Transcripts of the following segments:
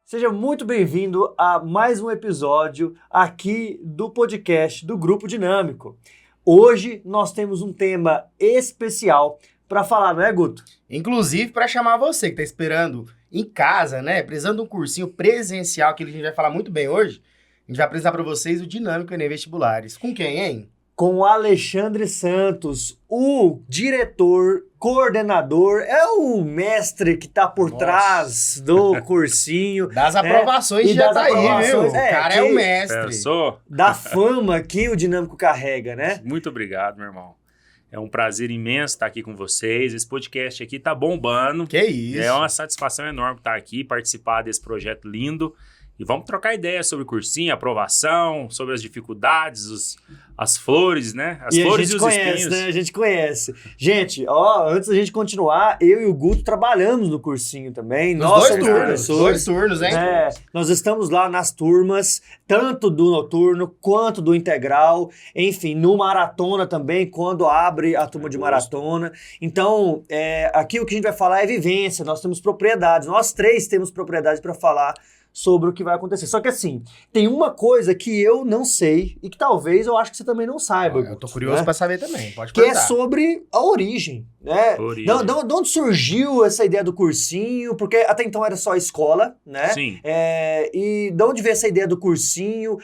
Seja muito bem-vindo a mais um episódio aqui do podcast do Grupo Dinâmico. Hoje nós temos um tema especial para falar, não é, Guto? Inclusive para chamar você que está esperando em casa, né? Precisando de um cursinho presencial, que a gente vai falar muito bem hoje. A gente vai apresentar para vocês o Dinâmico Enem Vestibulares. Com quem, hein? Com o Alexandre Santos, o diretor, coordenador, é o mestre que está por trás do cursinho. Das aprovações já tá aí, viu? O cara é o mestre. Pensou? Da fama que o Dinâmico carrega, né? Muito obrigado, meu irmão. É um prazer imenso estar aqui com vocês. Esse podcast aqui tá bombando. Que isso. É uma satisfação enorme estar aqui, participar desse projeto lindo. E vamos trocar ideias sobre cursinho, aprovação, sobre as dificuldades, as flores, né? As flores e os espinhos. Né? A gente conhece. Gente, antes da gente continuar, eu e o Guto trabalhamos no cursinho também. Nos dois turnos, hein? Nós estamos lá nas turmas, tanto do noturno quanto do integral. Enfim, no maratona também, quando abre a turma de maratona. Então, aqui o que a gente vai falar é vivência. Nós temos propriedades. Nós três temos propriedades para falar sobre o que vai acontecer. Só que assim, tem uma coisa que eu não sei e que talvez eu acho que você também não saiba. Eu tô curioso para saber também, pode que perguntar. É sobre a origem, né? De onde surgiu essa ideia do cursinho? Porque até então era só escola, né? Sim. E de onde veio essa ideia do cursinho?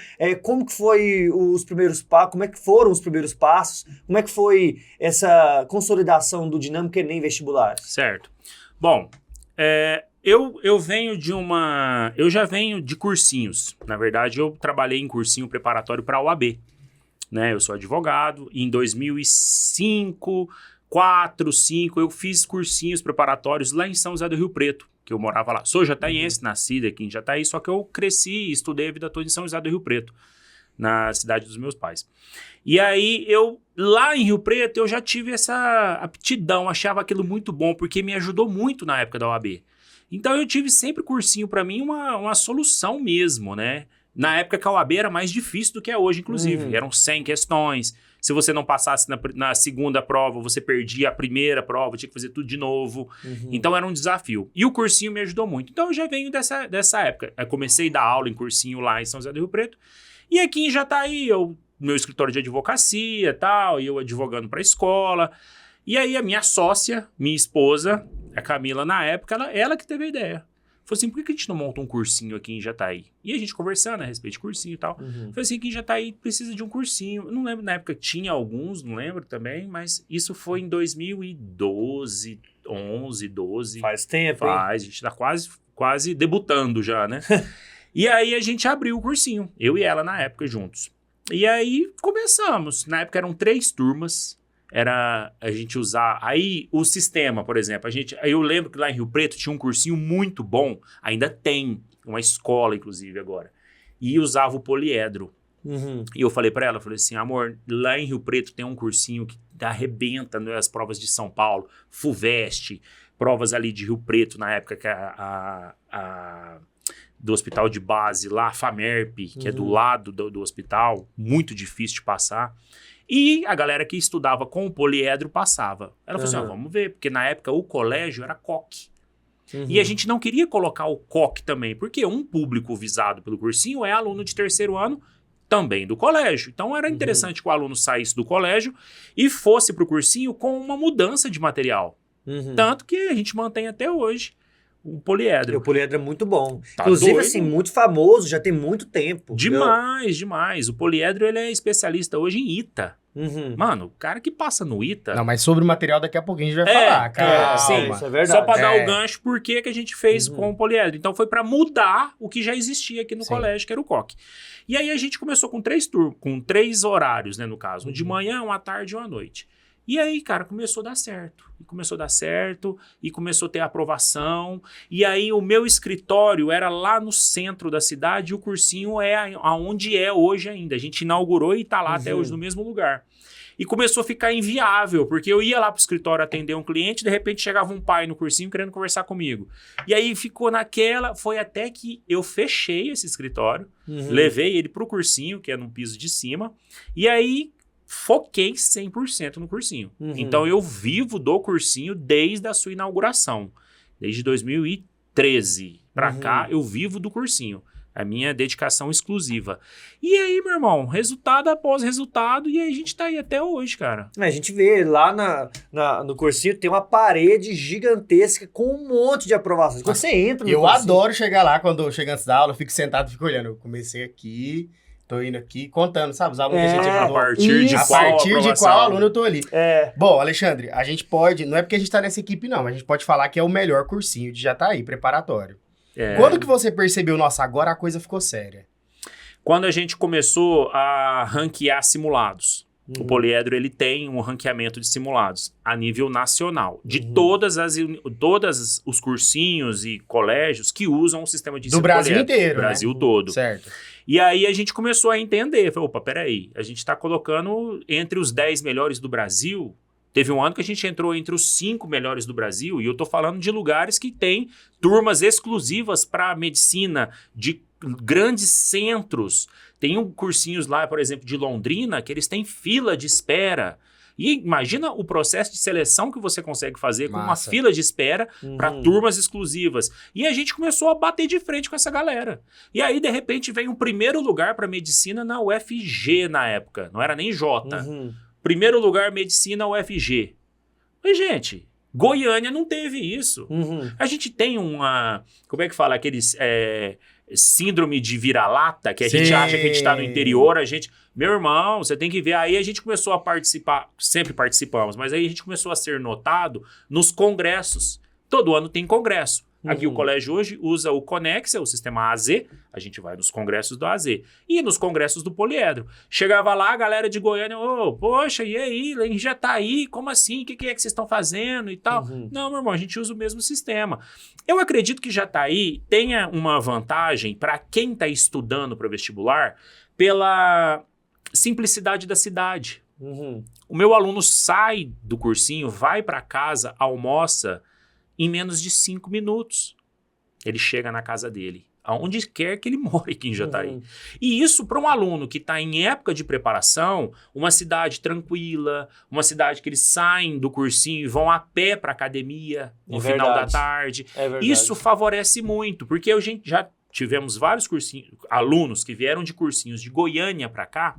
Como que foi os primeiros passos? Como é que foram os primeiros passos? Como é que foi essa consolidação do Dinâmico Enem Vestibulares? Certo. Bom, eu venho de eu já venho de cursinhos. Na verdade, eu trabalhei em cursinho preparatório para a OAB. Né? Eu sou advogado. Em 2005, 2004, 2005, eu fiz cursinhos preparatórios lá em São José do Rio Preto, que eu morava lá. Sou jataiense, nascido aqui em Jataí, só que eu cresci e estudei a vida toda em São José do Rio Preto, na cidade dos meus pais. E aí, lá em Rio Preto, eu já tive essa aptidão, achava aquilo muito bom, porque me ajudou muito na época da OAB. Então, eu tive sempre cursinho, para mim, uma solução mesmo, né? Na época que a OAB era mais difícil do que é hoje, inclusive. Eram 100 questões. Se você não passasse na segunda prova, você perdia a primeira prova, tinha que fazer tudo de novo. Então, era um desafio. E o cursinho me ajudou muito. Então, eu já venho dessa época. Eu comecei a dar aula em cursinho lá em São José do Rio Preto. E aqui em Jataí, meu escritório de advocacia e tal, e eu advogando para a escola. E aí, a minha sócia, minha esposa, a Camila, na época, ela que teve a ideia. Falei assim, por que a gente não monta um cursinho aqui em Jataí? E a gente conversando a respeito de cursinho e tal. Falei assim, aqui em Jataí precisa de um cursinho. Eu não lembro, na época tinha alguns, não lembro também, mas isso foi em 2012, 11, 12. Faz tempo, hein? A gente tá quase debutando já, né? E aí a gente abriu o cursinho, eu e ela na época juntos. E aí começamos. Na época eram 3 turmas. Era a gente usar... Aí o sistema, por exemplo, eu lembro que lá em Rio Preto tinha um cursinho muito bom, ainda tem, uma escola inclusive agora, e usava o poliedro. E eu falei pra ela, falei assim, amor, lá em Rio Preto tem um cursinho que arrebenta nas provas de São Paulo, FUVEST, provas ali de Rio Preto na época que do hospital de base lá, a FAMERP, que é do lado do hospital, muito difícil de passar. E a galera que estudava com o poliedro passava. Ela falou assim, vamos ver, porque na época o colégio era COC. E a gente não queria colocar o COC também, porque um público visado pelo cursinho é aluno de 3º ano também do colégio. Então era interessante que o aluno saísse do colégio e fosse para o cursinho com uma mudança de material. Tanto que a gente mantém até hoje o poliedro. E o poliedro é muito bom. Tá Inclusive, doido. assim, muito famoso, já tem muito tempo. Demais. O poliedro, ele é especialista hoje em ITA. Mano, o cara que passa no ITA... Não, mas sobre o material daqui a pouquinho a gente vai falar, cara. Sim, isso é verdade. Só para dar o gancho, por que a gente fez com o poliedro. Então, foi para mudar o que já existia aqui no colégio, que era o COC. E aí, a gente começou com 3 horários, né, no caso. Um de manhã, uma tarde e uma noite. E aí, cara, começou a dar certo. E começou a ter aprovação. E aí, o meu escritório era lá no centro da cidade e o cursinho é aonde é hoje ainda. A gente inaugurou e tá lá até hoje no mesmo lugar. E começou a ficar inviável, porque eu ia lá pro escritório atender um cliente, de repente chegava um pai no cursinho querendo conversar comigo. E aí ficou foi até que eu fechei esse escritório, levei ele pro cursinho, que é num piso de cima, e aí foquei 100% no cursinho. Então eu vivo do cursinho desde a sua inauguração, desde 2013. 2013 pra cá, eu vivo do cursinho. É a minha dedicação exclusiva. E aí, meu irmão, resultado após resultado, e aí a gente tá aí até hoje, cara. A gente vê lá no cursinho tem uma parede gigantesca com um monte de aprovações. Quando você entra no Eu cursinho, adoro chegar lá, quando eu chego antes da aula, eu fico sentado e fico olhando. Eu comecei aqui, tô indo aqui, contando, sabe? Os alunos que a gente A ajudou. partir de A qual partir de aprovação? qual aluno eu tô ali. É. Bom, Alexandre, a gente pode, não é porque a gente tá nessa equipe não, mas a gente pode falar que é o melhor cursinho de Jataí, preparatório. É. Quando que você percebeu, nossa, agora a coisa ficou séria? Quando a gente começou a ranquear simulados. O Poliedro, ele tem um ranqueamento de simulados a nível nacional. De todos os cursinhos e colégios que usam o sistema de ensino Do Brasil Poliedro. inteiro, Brasil né? todo. Certo. E aí a gente começou a entender. Falei, opa, peraí. A gente está colocando entre os 10 melhores do Brasil. Teve um ano que a gente entrou entre os 5 melhores do Brasil. E eu tô falando de lugares que tem turmas exclusivas para medicina, de grandes centros. Tem cursinhos lá, por exemplo, de Londrina, que eles têm fila de espera. E imagina o processo de seleção que você consegue fazer com uma Massa. fila de espera para turmas exclusivas. E a gente começou a bater de frente com essa galera. E aí, de repente, vem o primeiro lugar para medicina na UFG na época. Não era nem J. Primeiro lugar, medicina UFG. Mas, gente, Goiânia não teve isso. A gente tem uma... Como é que fala? Aqueles... síndrome de vira-lata, que a gente acha que a gente tá no interior, a gente... Meu irmão, você tem que ver. Aí a gente começou a participar, sempre participamos, mas aí a gente começou a ser notado nos congressos. Todo ano tem congresso. Aqui o colégio hoje usa o Conexa, o sistema AZ, a gente vai nos congressos do AZ. E nos congressos do Poliedro. Chegava lá, a galera de Goiânia, poxa, e aí, em Jataí, como assim? O que é que vocês estão fazendo e tal? Não, meu irmão, a gente usa o mesmo sistema. Eu acredito que Jataí tenha uma vantagem para quem está estudando para o vestibular pela simplicidade da cidade. O meu aluno sai do cursinho, vai para casa, almoça em menos de 5 minutos. Ele chega na casa dele, aonde quer que ele more aqui em Jataí. E isso para um aluno que está em época de preparação, uma cidade tranquila, uma cidade que eles saem do cursinho e vão a pé para a academia no final da tarde. É verdade. Isso favorece muito, porque a gente já tivemos vários alunos que vieram de cursinhos de Goiânia para cá,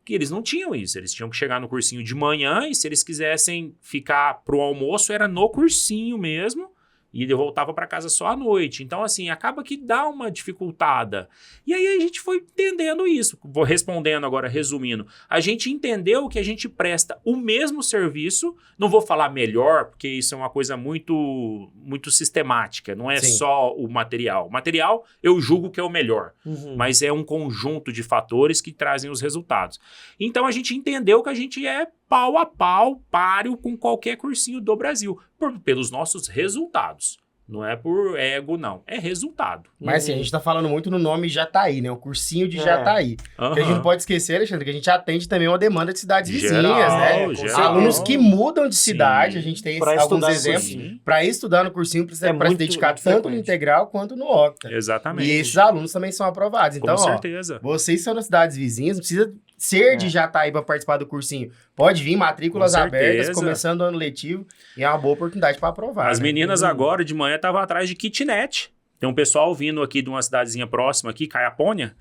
que eles não tinham isso. Eles tinham que chegar no cursinho de manhã e se eles quisessem ficar pro almoço, era no cursinho mesmo. E ele voltava para casa só à noite. Então, assim, acaba que dá uma dificultada. E aí a gente foi entendendo isso. Vou respondendo agora, resumindo. A gente entendeu que a gente presta o mesmo serviço. Não vou falar melhor, porque isso é uma coisa muito, muito sistemática. Não é só o material. O material, eu julgo que é o melhor. Mas é um conjunto de fatores que trazem os resultados. Então, a gente entendeu que a gente é pau a pau, páreo com qualquer cursinho do Brasil, pelos nossos resultados. Não é por ego, não. É resultado. Mas assim, a gente tá falando muito no nome Jataí, né? O cursinho de Jataí. Porque a gente não pode esquecer, Alexandre, que a gente atende também uma demanda de cidades vizinhas, né? Alunos que mudam de cidade, a gente tem alguns exemplos. Para estudar no cursinho, precisa se dedicar tanto no integral quanto no octa. Exatamente. E esses alunos também são aprovados. Então, com certeza. Vocês são das cidades vizinhas, não precisa ser de Jataí para participar do cursinho. Pode vir, matrículas abertas, começando o ano letivo, e é uma boa oportunidade para aprovar. As meninas agora, de manhã, estavam atrás de kitnet. Tem um pessoal vindo aqui de uma cidadezinha próxima aqui, Caiapônia,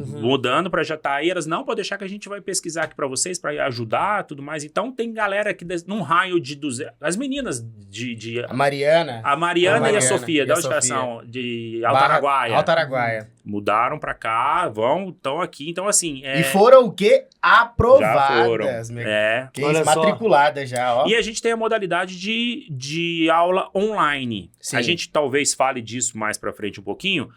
mudando para Jataí. Elas, não, pode deixar que a gente vai pesquisar aqui para vocês, para ajudar, tudo mais. Então, tem galera aqui num raio de 200... As meninas de A Mariana e a Sofia, da educação de Altaraguaia. Altaraguaia. Mudaram para cá, estão aqui. Então, assim... E foram o quê? Aprovadas. Já foram. Matriculadas já, ó. E a gente tem a modalidade de aula online. A gente talvez fale disso mais para frente um pouquinho.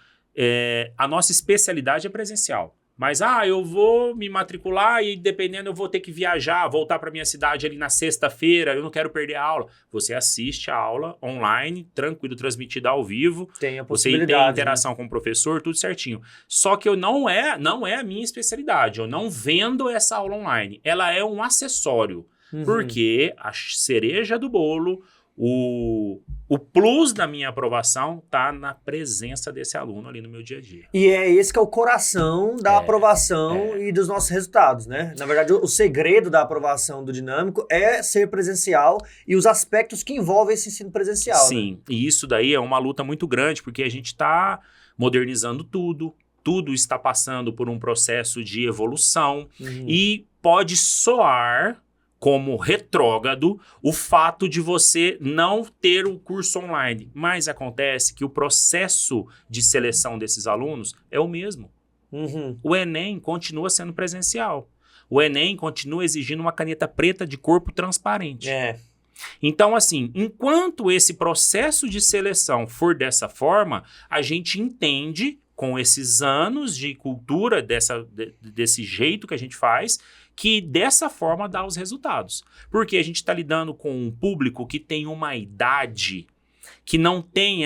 A nossa especialidade é presencial. Mas, eu vou me matricular e, dependendo, eu vou ter que viajar, voltar para minha cidade ali na sexta-feira, eu não quero perder a aula. Você assiste a aula online, tranquilo, transmitida ao vivo. Tem a você tem interação com o professor, tudo certinho. Só que não é a minha especialidade. Eu não vendo essa aula online. Ela é um acessório. Porque a cereja do bolo, O plus da minha aprovação está na presença desse aluno ali no meu dia a dia. E é esse que é o coração da aprovação e dos nossos resultados, né? Na verdade, o segredo da aprovação do dinâmico é ser presencial e os aspectos que envolvem esse ensino presencial. Sim, né? E isso daí é uma luta muito grande, porque a gente está modernizando tudo está passando por um processo de evolução e pode soar como retrógrado o fato de você não ter o curso online. Mas acontece que o processo de seleção desses alunos é o mesmo. O Enem continua sendo presencial. O Enem continua exigindo uma caneta preta de corpo transparente. Então, assim, enquanto esse processo de seleção for dessa forma, a gente entende, com esses anos de cultura, desse jeito que a gente faz, que dessa forma dá os resultados. Porque a gente está lidando com um público que tem uma idade, que não tem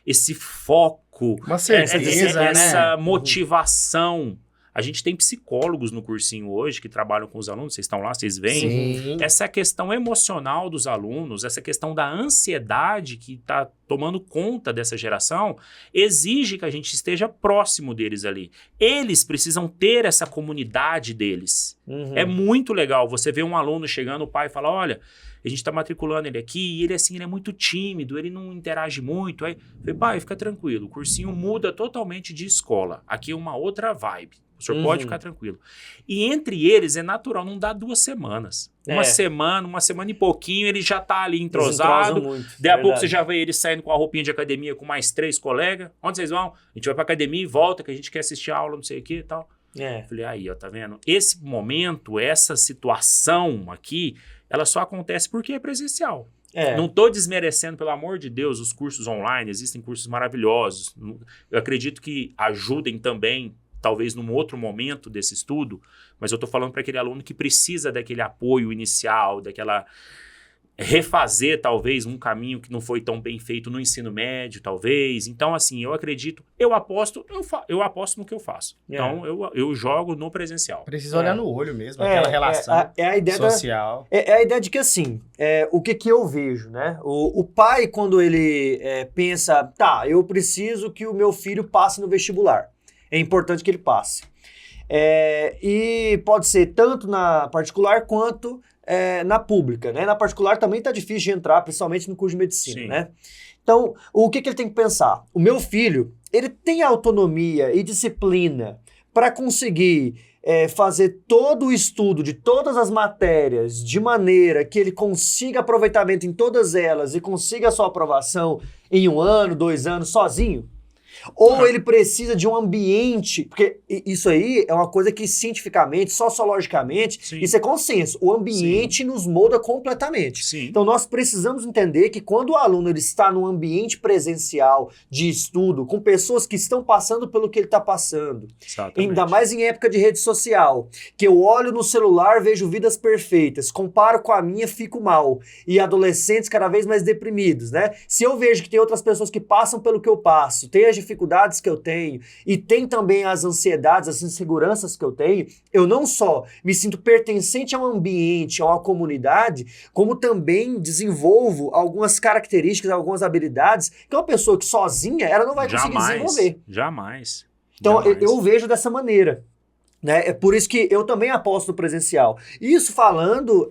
esse foco, uma certeza, essa motivação. A gente tem psicólogos no cursinho hoje que trabalham com os alunos, vocês estão lá, vocês veem. Sim. Essa questão emocional dos alunos, essa questão da ansiedade que está tomando conta dessa geração, exige que a gente esteja próximo deles ali. Eles precisam ter essa comunidade deles. É muito legal você ver um aluno chegando, o pai fala, olha, a gente está matriculando ele aqui, e ele assim, ele é muito tímido, ele não interage muito. Aí eu falei, pai, fica tranquilo, o cursinho muda totalmente de escola. Aqui é uma outra vibe. O senhor pode ficar tranquilo. E entre eles é natural, não dá 2 semanas. Uma semana e pouquinho, ele já tá ali entrosado. Daí a pouco você já vê ele saindo com a roupinha de academia com mais 3 colegas. Onde vocês vão? A gente vai pra academia e volta, que a gente quer assistir a aula, não sei o que e tal. Falei, aí, ó, tá vendo? Esse momento, essa situação aqui, ela só acontece porque é presencial. Não estou desmerecendo, pelo amor de Deus, os cursos online. Existem cursos maravilhosos. Eu acredito que ajudem também, talvez num outro momento desse estudo, mas eu estou falando para aquele aluno que precisa daquele apoio inicial, daquela refazer talvez um caminho que não foi tão bem feito no ensino médio, talvez. Então, assim, eu acredito, eu aposto no que eu faço. Então, eu jogo no presencial. Precisa olhar no olho mesmo, aquela relação a ideia social. É a ideia de que, assim, o que eu vejo, né? O pai, quando ele pensa, tá, eu preciso que o meu filho passe no vestibular. É importante que ele passe. E pode ser tanto na particular quanto na pública, né? Na particular também está difícil de entrar, principalmente no curso de medicina, né? Então, o que ele tem que pensar? O meu filho, ele tem autonomia e disciplina para conseguir fazer todo o estudo de todas as matérias de maneira que ele consiga aproveitamento em todas elas e consiga a sua aprovação em 1 ano, 2 anos, sozinho? Ou ele precisa de um ambiente, porque isso aí é uma coisa que cientificamente, sociologicamente, isso é consenso. O ambiente nos molda completamente. Então nós precisamos entender que quando o aluno ele está num ambiente presencial de estudo, com pessoas que estão passando pelo que ele está passando, ainda mais em época de rede social, que eu olho no celular, vejo vidas perfeitas, comparo com a minha, fico mal. E adolescentes cada vez mais deprimidos, né? Se eu vejo que tem outras pessoas que passam pelo que eu passo, tem as dificuldades que eu tenho e tem também as ansiedades, as inseguranças que eu tenho, eu não só me sinto pertencente a um ambiente, a uma comunidade, como também desenvolvo algumas características, algumas habilidades que uma pessoa que sozinha, ela não vai conseguir desenvolver. Jamais. Então, eu vejo dessa maneira. Né? É por isso que eu também aposto no presencial. Isso falando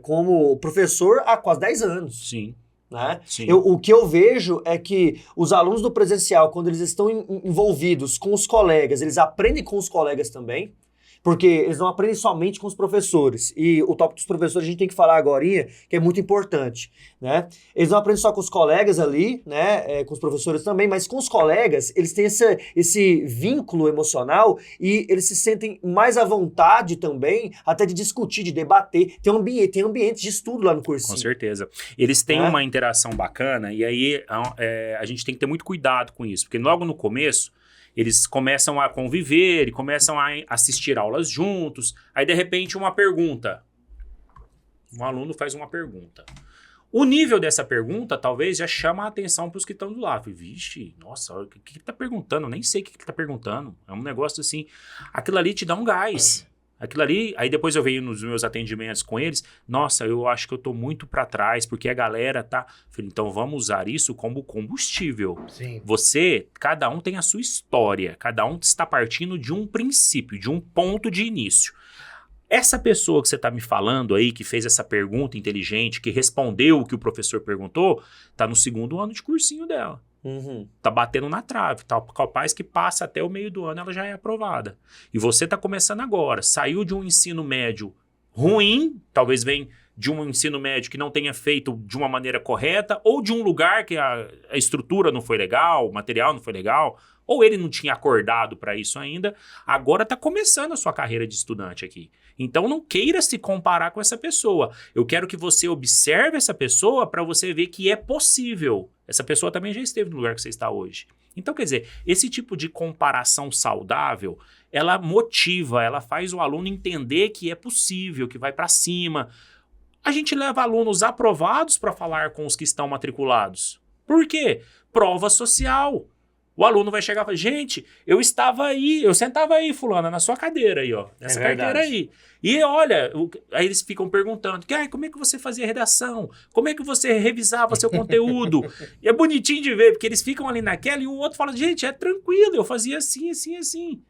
como professor há quase 10 anos. Sim. Né? O que eu vejo é que os alunos do presencial, quando eles estão envolvidos com os colegas, eles aprendem com os colegas também, porque eles não aprendem somente com os professores. E o tópico dos professores a gente tem que falar agorinha, que é muito importante, né? Eles não aprendem só com os colegas ali, né? Com os professores também, mas com os colegas, eles têm esse vínculo emocional e eles se sentem mais à vontade também, até de discutir, de debater. Tem ambiente de estudo lá no cursinho. Com certeza. Eles têm uma interação bacana e aí a gente tem que ter muito cuidado com isso, porque logo no começo, eles começam a conviver, começam a assistir aulas juntos. Aí, de repente, uma pergunta. Um aluno faz uma pergunta. O nível dessa pergunta, talvez, já chama a atenção para os que estão do lado. Vixe, nossa, o que ele está perguntando? Eu nem sei o que ele está perguntando. É um negócio assim. Aquilo ali te dá um gás. Aquilo ali, aí depois eu venho nos meus atendimentos com eles, nossa, eu acho que eu tô muito para trás, porque a galera tá... Falei, então vamos usar isso como combustível. Sim. Cada um tem a sua história, cada um está partindo de um princípio, de um ponto de início. Essa pessoa que você está me falando aí, que fez essa pergunta inteligente, que respondeu o que o professor perguntou, tá no 2º ano de cursinho dela. Tá batendo na trave, tá capaz que passa até o meio do ano, ela já é aprovada. E você tá começando agora, saiu de um ensino médio ruim, talvez venha de um ensino médio que não tenha feito de uma maneira correta, ou de um lugar que a estrutura não foi legal, o material não foi legal, ou ele não tinha acordado para isso ainda, agora está começando a sua carreira de estudante aqui. Então não queira se comparar com essa pessoa. Eu quero que você observe essa pessoa para você ver que é possível. Essa pessoa também já esteve no lugar que você está hoje. Então, quer dizer, esse tipo de comparação saudável, ela motiva, ela faz o aluno entender que é possível, que vai para cima. A gente leva alunos aprovados para falar com os que estão matriculados. Por quê? Prova social. O aluno vai chegar e falar, gente, eu sentava aí, fulana, na sua cadeira aí, ó, nessa carteira aí. E olha, aí eles ficam perguntando, como é que você fazia redação? Como é que você revisava seu conteúdo? E é bonitinho de ver, porque eles ficam ali naquela e o outro fala, gente, é tranquilo, eu fazia assim, assim, assim.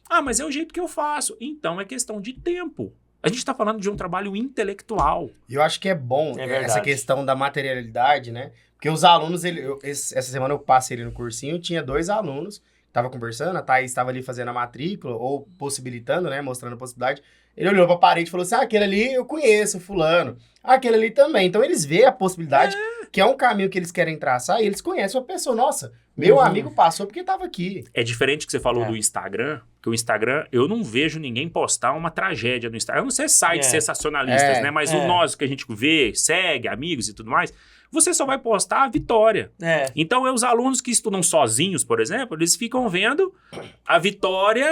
Ah, mas é o jeito que eu faço. Então é questão de tempo. A gente está falando de um trabalho intelectual. E eu acho que é bom essa questão da materialidade, né? Porque os alunos, essa semana eu passei ele no cursinho, tinha 2 alunos, tava conversando, a Thaís estava ali fazendo a matrícula, ou possibilitando, né? Mostrando a possibilidade. Ele olhou pra parede e falou assim, aquele ali eu conheço, fulano. Aquele ali também. Então eles veem a possibilidade, que é um caminho que eles querem traçar, e eles conhecem uma pessoa, nossa, meu amigo passou porque estava aqui. É diferente que você falou do Instagram, que o Instagram, eu não vejo ninguém postar uma tragédia no Instagram. Eu não sei sites sensacionalistas, né? Mas o nosso que a gente vê, segue, amigos e tudo mais, você só vai postar a vitória. Então, os alunos que estudam sozinhos, por exemplo, eles ficam vendo a vitória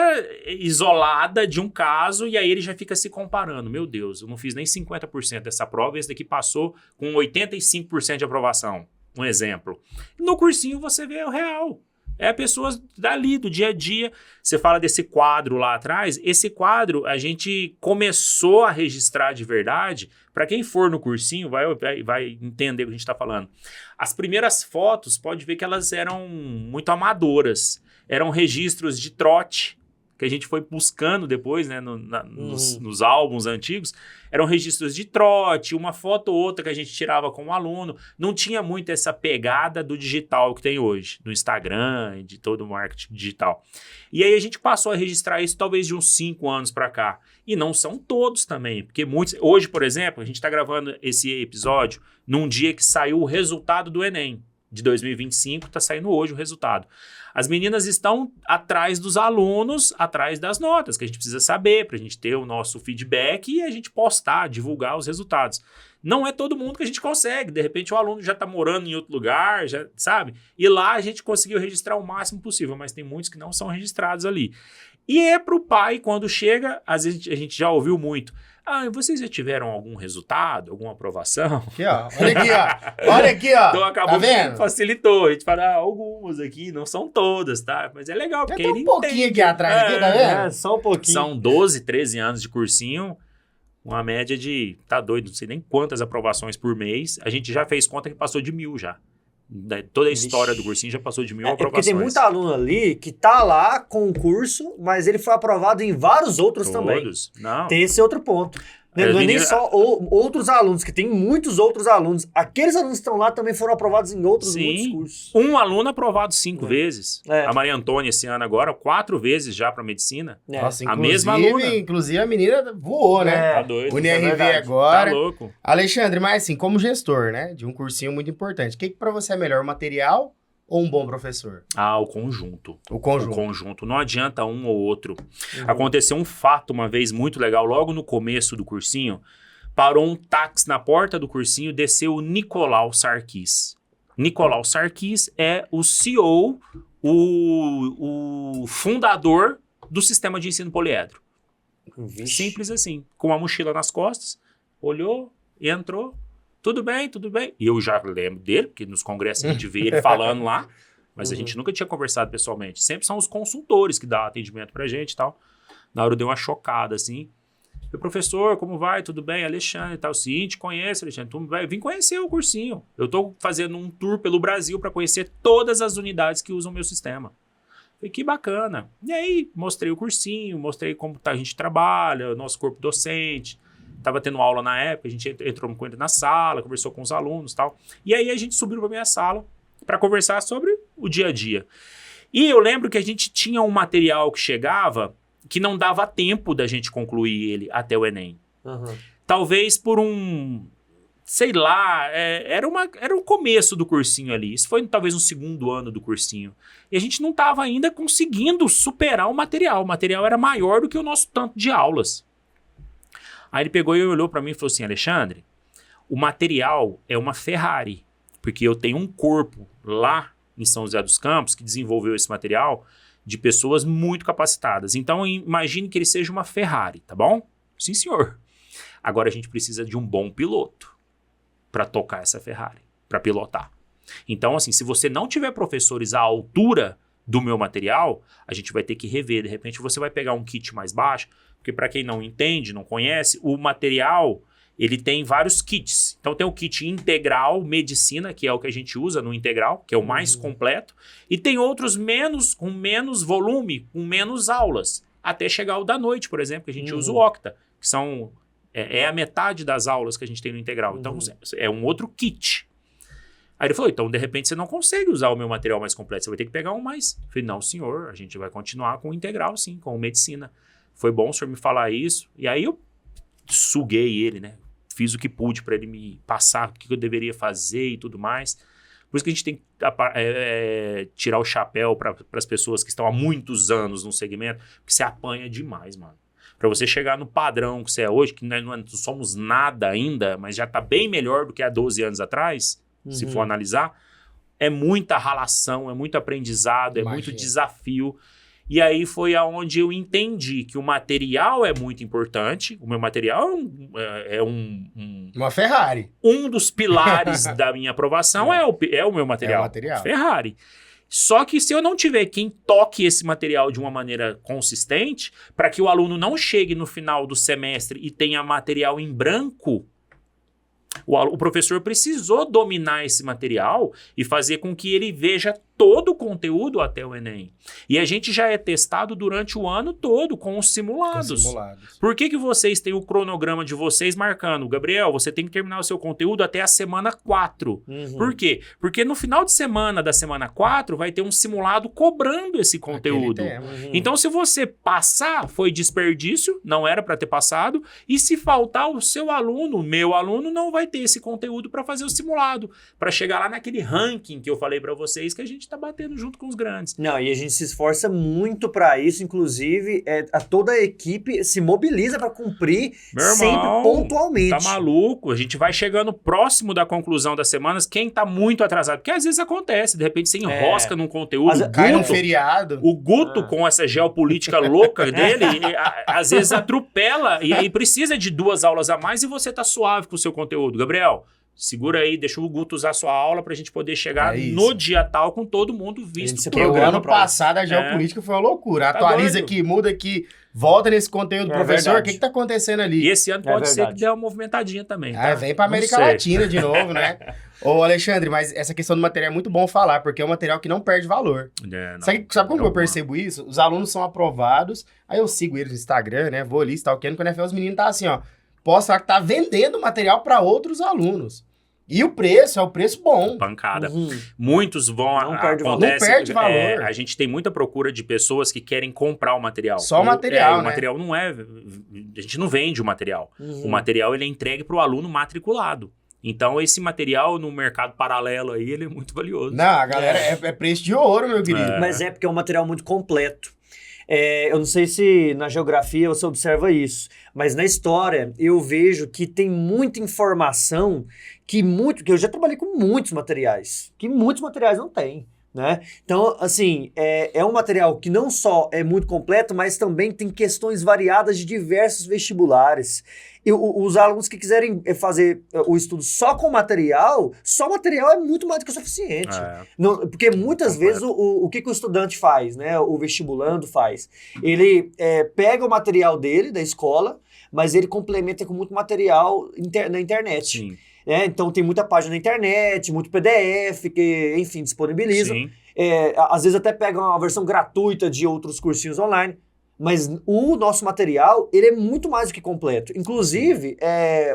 isolada de um caso e aí ele já fica se comparando. Meu Deus, eu não fiz nem 50% dessa prova e esse daqui passou com 85% de aprovação. Um exemplo. No cursinho você vê o real. É a pessoa dali, do dia a dia. Você fala desse quadro lá atrás. Esse quadro a gente começou a registrar de verdade. Para quem for no cursinho vai entender o que a gente está falando. As primeiras fotos, pode ver que elas eram muito amadoras. Eram registros de trote, que a gente foi buscando depois, né, nos álbuns antigos, eram registros de trote, uma foto ou outra que a gente tirava com o aluno. Não tinha muito essa pegada do digital que tem hoje, do Instagram, de todo o marketing digital. E aí a gente passou a registrar isso talvez de uns 5 anos para cá. E não são todos também, porque muitos... Hoje, por exemplo, a gente está gravando esse episódio num dia que saiu o resultado do Enem. De 2025, está saindo hoje o resultado. As meninas estão atrás dos alunos, atrás das notas, que a gente precisa saber, para a gente ter o nosso feedback e a gente postar, divulgar os resultados. Não é todo mundo que a gente consegue. De repente, o aluno já está morando em outro lugar, já sabe? E lá a gente conseguiu registrar o máximo possível, mas tem muitos que não são registrados ali. E é para o pai, quando chega, às vezes a gente já ouviu muito. Vocês já tiveram algum resultado, alguma aprovação? Aqui, ó. Olha aqui, ó. Olha aqui, ó. Então acabou tá vendo? Que facilitou. A gente fala, algumas aqui, não são todas, tá? Mas é legal, porque ele um pouquinho aqui atrás, aqui, tá vendo? Só um pouquinho. São 12, 13 anos de cursinho, uma média de, tá doido, não sei nem quantas aprovações por mês. A gente já fez conta que passou de 1.000 já. Toda a história do cursinho já passou de 1.000 aprovações. Porque tem muito aluno ali que tá lá com o curso, mas ele foi aprovado em vários outros também. Não. Tem esse outro ponto. Não é nem só outros alunos, que tem muitos outros alunos. Aqueles alunos que estão lá também foram aprovados em outros muitos cursos. Um aluno aprovado 5 vezes. A Maria Antônia esse ano agora, 4 vezes já para medicina. Nossa, a mesma aluna. Inclusive a menina voou, né? Tá doido. UniRV agora. Tá louco. Alexandre, mas assim, como gestor, né? De um cursinho muito importante. O que para você é melhor, o material ou um bom professor? O conjunto. O conjunto. O conjunto. Não adianta um ou outro. Aconteceu um fato uma vez muito legal, logo no começo do cursinho, parou um táxi na porta do cursinho, desceu o Nicolau Sarkis. Nicolau Sarkis é o CEO, o fundador do sistema de ensino poliedro. Simples assim. Com uma mochila nas costas, olhou, entrou. Tudo bem, tudo bem. E eu já lembro dele, porque nos congressos a gente vê ele falando lá, mas a gente nunca tinha conversado pessoalmente. Sempre são os consultores que dão atendimento pra gente e tal. Na hora eu dei uma chocada, assim. Meu professor, como vai? Tudo bem? Alexandre e tal. Sim, te conheço, Alexandre. Tu vai vir conhecer o cursinho. Eu tô fazendo um tour pelo Brasil para conhecer todas as unidades que usam o meu sistema. Falei, que bacana. E aí, mostrei o cursinho, mostrei como a gente trabalha, o nosso corpo docente. Tava tendo aula na época, a gente entrou com ele na sala, conversou com os alunos e tal. E aí a gente subiu para minha sala para conversar sobre o dia a dia. E eu lembro que a gente tinha um material que chegava que não dava tempo da gente concluir ele até o Enem. Uhum. Talvez por sei lá, era o começo do cursinho ali. Isso foi talvez no segundo ano do cursinho. E a gente não estava ainda conseguindo superar o material. O material era maior do que o nosso tanto de aulas. Aí ele pegou e olhou para mim e falou assim, Alexandre, o material é uma Ferrari, porque eu tenho um corpo lá em São José dos Campos que desenvolveu esse material de pessoas muito capacitadas. Então imagine que ele seja uma Ferrari, tá bom? Sim, senhor. Agora a gente precisa de um bom piloto para tocar essa Ferrari, para pilotar. Então, assim, se você não tiver professores à altura do meu material, a gente vai ter que rever. De repente você vai pegar um kit mais baixo, porque para quem não entende, não conhece, o material, ele tem vários kits. Então tem o kit integral medicina, que é o que a gente usa no integral, que é o mais completo, e tem outros com menos volume, com menos aulas, até chegar o da noite, por exemplo, que a gente usa o Octa, que são a metade das aulas que a gente tem no integral. Então é um outro kit. Aí ele falou, então de repente você não consegue usar o meu material mais completo, você vai ter que pegar um mais. Eu falei, não senhor, a gente vai continuar com o integral sim, com medicina. Foi bom o senhor me falar isso. E aí eu suguei ele, né? Fiz o que pude para ele me passar o que eu deveria fazer e tudo mais. Por isso que a gente tem que tirar o chapéu para as pessoas que estão há muitos anos no segmento, porque você apanha demais, mano. Para você chegar no padrão que você é hoje, que nós não somos nada ainda, mas já está bem melhor do que há 12 anos atrás, se for analisar, é muita ralação, é muito aprendizado, é muito desafio. E aí foi aonde eu entendi que o material é muito importante. O meu material é uma Ferrari. Um dos pilares da minha aprovação é o meu material. É o material. Ferrari. Só que se eu não tiver quem toque esse material de uma maneira consistente, para que o aluno não chegue no final do semestre e tenha material em branco, o professor precisou dominar esse material e fazer com que ele veja todo o conteúdo até o Enem. E a gente já é testado durante o ano todo com os simulados. Por que vocês têm o cronograma de vocês marcando? Gabriel, você tem que terminar o seu conteúdo até a semana 4. Por quê? Porque no final de semana da semana 4 vai ter um simulado cobrando esse conteúdo. Então se você passar, foi desperdício, não era para ter passado, e se faltar o seu aluno, o meu aluno, não vai ter esse conteúdo para fazer o simulado, para chegar lá naquele ranking que eu falei para vocês que a gente tá batendo junto com os grandes. Não, e a gente se esforça muito para isso, inclusive toda a equipe se mobiliza para cumprir sempre pontualmente. Tá maluco? A gente vai chegando próximo da conclusão das semanas, quem tá muito atrasado, porque às vezes acontece, de repente você enrosca num conteúdo, cai no feriado. O Guto com essa geopolítica louca dele, às vezes atropela e aí precisa de 2 aulas a mais e você tá suave com o seu conteúdo. Gabriel, segura aí, deixa o Guto usar sua aula pra gente poder chegar no dia tal com todo mundo visto. Porque o ano passado a geopolítica foi uma loucura. Atualiza aqui, muda aqui, volta nesse conteúdo. Professor, o que tá acontecendo ali? E esse ano pode ser que dê uma movimentadinha também. Tá? Vem pra América Latina de novo, né? Ô, Alexandre, mas essa questão do material é muito bom falar, porque é um material que não perde valor. Sabe como eu percebo isso? Os alunos são aprovados, aí eu sigo eles no Instagram, né? Vou ali, stalkeando, quando os meninos tá assim, ó. Posso falar que tá vendendo material para outros alunos. E o preço é o preço bom. Pancada. Muitos vão... Não perde valor. Não perde valor. A gente tem muita procura de pessoas que querem comprar o material. Só o material, né? O material não é... A gente não vende o material. O material ele é entregue para o aluno matriculado. Então, esse material no mercado paralelo aí, ele é muito valioso. Não, a galera é preço de ouro, meu querido. Mas é porque é um material muito completo. Eu não sei se na geografia você observa isso, mas na história eu vejo que tem muita informação que eu já trabalhei com muitos materiais, que muitos materiais não têm, né? Então, assim, é um material que não só é muito completo, mas também tem questões variadas de diversos vestibulares. Os alunos que quiserem fazer o estudo só material é muito mais do que o suficiente. Porque muitas vezes o que o estudante faz, né? O vestibulando faz. Ele pega o material dele, da escola, mas ele complementa com muito material na internet. Sim. Então tem muita página na internet, muito PDF, que, enfim, disponibiliza. Sim. Às vezes até pega uma versão gratuita de outros cursinhos online. Mas o nosso material, ele é muito mais do que completo. Inclusive,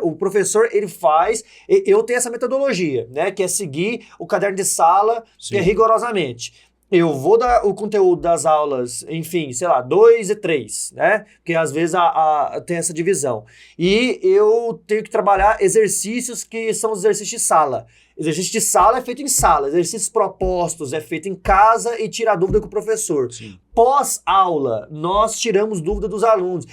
o professor, ele faz... Eu tenho essa metodologia, né? Que é seguir o caderno de sala rigorosamente. Eu vou dar o conteúdo das aulas, enfim, sei lá, 2 e 3, né? Porque às vezes tem essa divisão. E eu tenho que trabalhar exercícios que são os exercícios de sala. Exercício de sala é feito em sala, exercícios propostos é feito em casa e tira a dúvida com o professor. Sim. Pós-aula, nós tiramos dúvida dos alunos.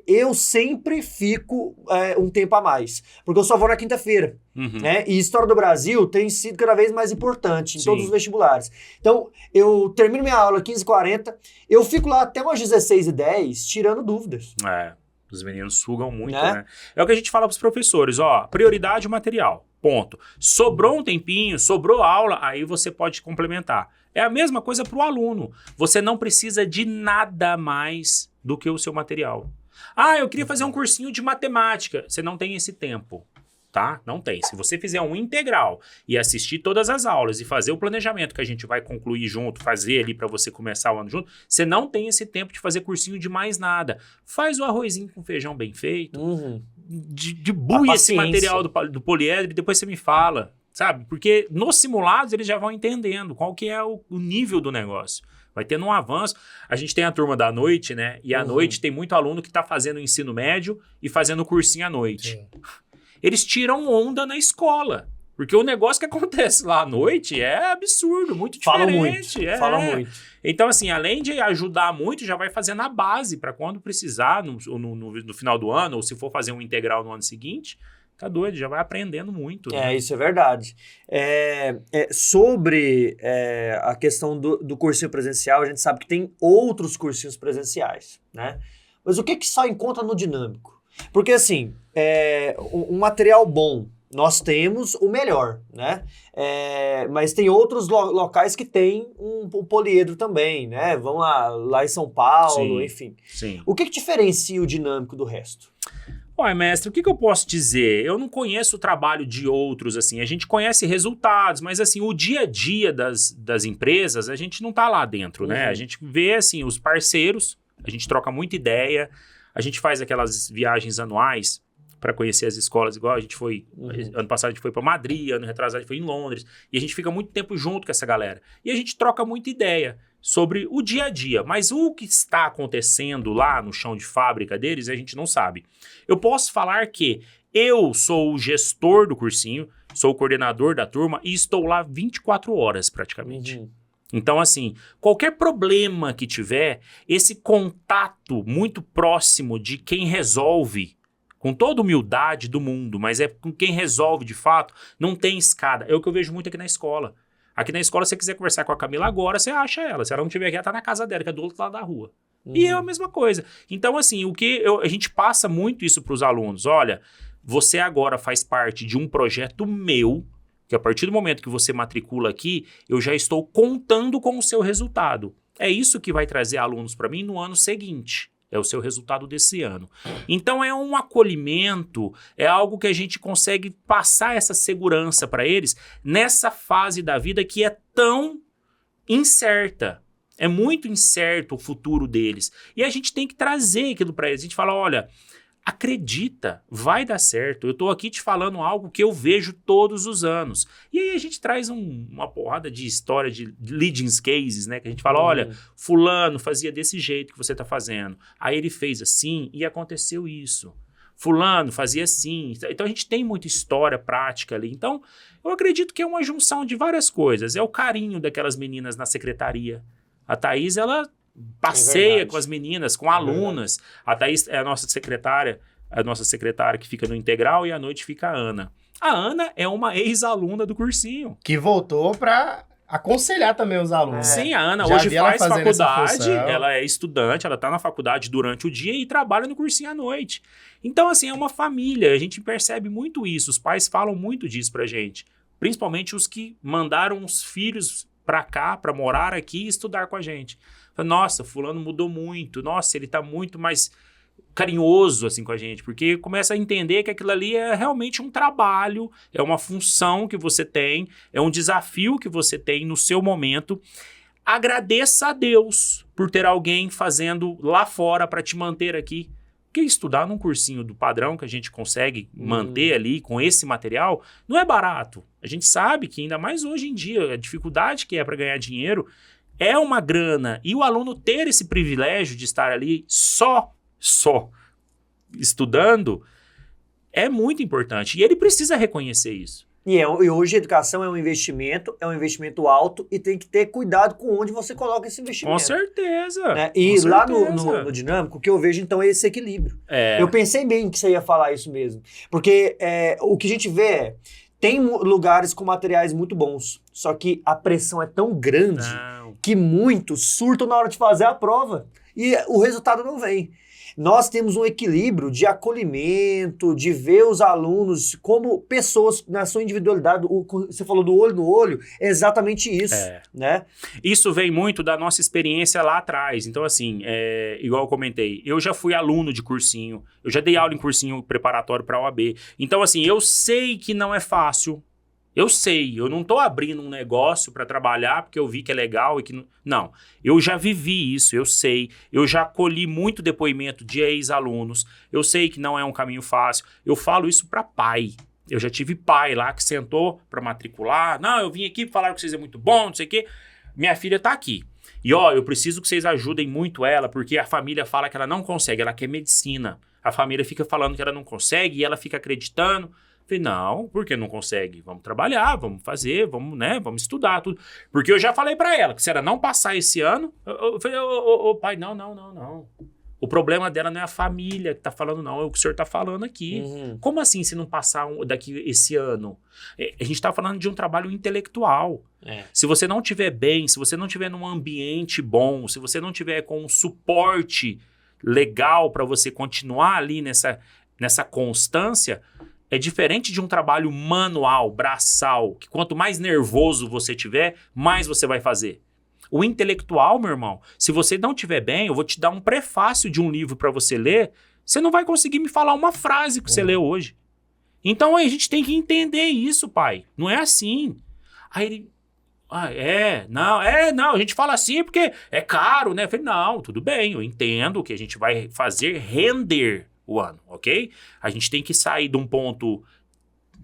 Eu sempre fico um tempo a mais, porque eu só vou na quinta-feira. Né? E História do Brasil tem sido cada vez mais importante em todos os vestibulares. Então, eu termino minha aula às 15h40, eu fico lá até umas 16h10 tirando dúvidas. Os meninos sugam muito, né? É o que a gente fala para os professores, prioridade material. Ponto. Sobrou um tempinho, sobrou aula, aí você pode complementar. É a mesma coisa para o aluno. Você não precisa de nada mais do que o seu material. Eu queria fazer um cursinho de matemática. Você não tem esse tempo, tá? Não tem. Se você fizer um integral e assistir todas as aulas e fazer o planejamento que a gente vai concluir junto, fazer ali para você começar o ano junto, você não tem esse tempo de fazer cursinho de mais nada. Faz o arrozinho com feijão bem feito, debulhe esse material do poliedro e depois você me fala, sabe? Porque nos simulados eles já vão entendendo qual que é o nível do negócio. Vai tendo um avanço. A gente tem a turma da noite, né? E à noite tem muito aluno que está fazendo o ensino médio e fazendo cursinho à noite. Eles tiram onda na escola. Porque o negócio que acontece lá à noite é absurdo, muito diferente. Fala muito. Então, assim, além de ajudar muito, já vai fazendo a base para quando precisar, no final do ano, ou se for fazer um integral no ano seguinte, tá doido, já vai aprendendo muito. Né? Isso é verdade. Sobre a questão do cursinho presencial, a gente sabe que tem outros cursinhos presenciais, né? Mas o que só encontra no dinâmico? Porque, assim, um material bom, nós temos o melhor, né? Mas tem outros locais que tem um poliedro também, né? Vão lá em São Paulo, enfim. Sim. O que diferencia o dinâmico do resto? Olha, mestre, o que eu posso dizer? Eu não conheço o trabalho de outros, assim. A gente conhece resultados, mas, assim, o dia a dia das empresas, a gente não tá lá dentro, né? A gente vê, assim, os parceiros, a gente troca muita ideia, a gente faz aquelas viagens anuais para conhecer as escolas, igual a gente foi, ano passado a gente foi para Madrid, ano retrasado a gente foi em Londres, e a gente fica muito tempo junto com essa galera. E a gente troca muita ideia sobre o dia a dia, mas o que está acontecendo lá no chão de fábrica deles, a gente não sabe. Eu posso falar que eu sou o gestor do cursinho, sou o coordenador da turma e estou lá 24 horas praticamente. Então, assim, qualquer problema que tiver, esse contato muito próximo de quem resolve, com toda humildade do mundo, mas é com quem resolve de fato, não tem escada. É o que eu vejo muito aqui na escola. Aqui na escola, se você quiser conversar com a Camila agora, você acha ela. Se ela não estiver aqui, ela tá na casa dela, que é do outro lado da rua. E é a mesma coisa. Então, assim, a gente passa muito isso para os alunos. Olha, você agora faz parte de um projeto meu, que a partir do momento que você matricula aqui, eu já estou contando com o seu resultado. É isso que vai trazer alunos para mim no ano seguinte. É o seu resultado desse ano. Então é um acolhimento, é algo que a gente consegue passar essa segurança para eles nessa fase da vida que é tão incerta. É muito incerto o futuro deles. E a gente tem que trazer aquilo para eles. A gente fala, olha, acredita, vai dar certo. Eu estou aqui te falando algo que eu vejo todos os anos. E aí a gente traz uma porrada de história de leading cases, né? Que a gente fala, olha, fulano fazia desse jeito que você está fazendo. Aí ele fez assim e aconteceu isso. Fulano fazia assim. Então a gente tem muita história prática ali. Então eu acredito que é uma junção de várias coisas. É o carinho daquelas meninas na secretaria. A Thaís, ela passeia com as meninas, com alunas. A Thaís é a nossa secretária que fica no integral e à noite fica a Ana. A Ana é uma ex-aluna do cursinho. Que voltou para aconselhar também os alunos. Sim, a Ana hoje faz faculdade, ela é estudante, ela está na faculdade durante o dia e trabalha no cursinho à noite. Então, assim, é uma família, a gente percebe muito isso, os pais falam muito disso pra gente. Principalmente os que mandaram os filhos para cá, para morar aqui e estudar com a gente. Nossa, fulano mudou muito, nossa, ele tá muito mais carinhoso assim com a gente, porque começa a entender que aquilo ali é realmente um trabalho, é uma função que você tem, é um desafio que você tem no seu momento. Agradeça a Deus por ter alguém fazendo lá fora para te manter aqui. Porque estudar num cursinho do padrão que a gente consegue manter ali com esse material não é barato. A gente sabe que ainda mais hoje em dia, a dificuldade que é para ganhar dinheiro é uma grana. E o aluno ter esse privilégio de estar ali só estudando é muito importante. E ele precisa reconhecer isso. E hoje a educação é um investimento alto e tem que ter cuidado com onde você coloca esse investimento. Com certeza. Né? E com lá certeza. no Dinâmico, o que eu vejo então é esse equilíbrio. Eu pensei bem que você ia falar isso mesmo. Porque o que a gente vê tem lugares com materiais muito bons, só que a pressão é tão grande que muitos surtam na hora de fazer a prova e o resultado não vem. Nós temos um equilíbrio de acolhimento, de ver os alunos como pessoas na sua individualidade. Você falou do olho no olho, é exatamente isso, né? Isso vem muito da nossa experiência lá atrás. Então, assim, igual eu comentei, eu já fui aluno de cursinho, eu já dei aula em cursinho preparatório para a OAB. Então, assim, eu sei que não é fácil. Eu sei, eu não estou abrindo um negócio para trabalhar porque eu vi que é legal e que não. Eu já vivi isso, eu sei. Eu já colhi muito depoimento de ex-alunos. Eu sei que não é um caminho fácil. Eu falo isso para pai. Eu já tive pai lá que sentou para matricular. Não, eu vim aqui para falar que vocês é muito bom, não sei o quê. Minha filha está aqui. E eu preciso que vocês ajudem muito ela, porque a família fala que ela não consegue, ela quer medicina. A família fica falando que ela não consegue e ela fica acreditando. Falei, não, por que não consegue? Vamos trabalhar, vamos fazer, vamos estudar tudo. Porque eu já falei pra ela que se ela não passar esse ano, eu falei, pai, não. O problema dela não é a família que tá falando, não, é o que o senhor tá falando aqui. Como assim se não passar daqui esse ano? A gente tá falando de um trabalho intelectual. Se você não tiver bem, se você não tiver num ambiente bom, se você não tiver com um suporte legal pra você continuar ali nessa constância, é diferente de um trabalho manual, braçal, que quanto mais nervoso você tiver, mais você vai fazer. O intelectual, meu irmão, se você não tiver bem, eu vou te dar um prefácio de um livro para você ler, você não vai conseguir me falar uma frase que você leu hoje. Então a gente tem que entender isso, pai. Não é assim. Aí ele... não, a gente fala assim porque é caro, né? Eu falei, não, tudo bem, eu entendo que a gente vai fazer render o ano, ok? A gente tem que sair de um ponto,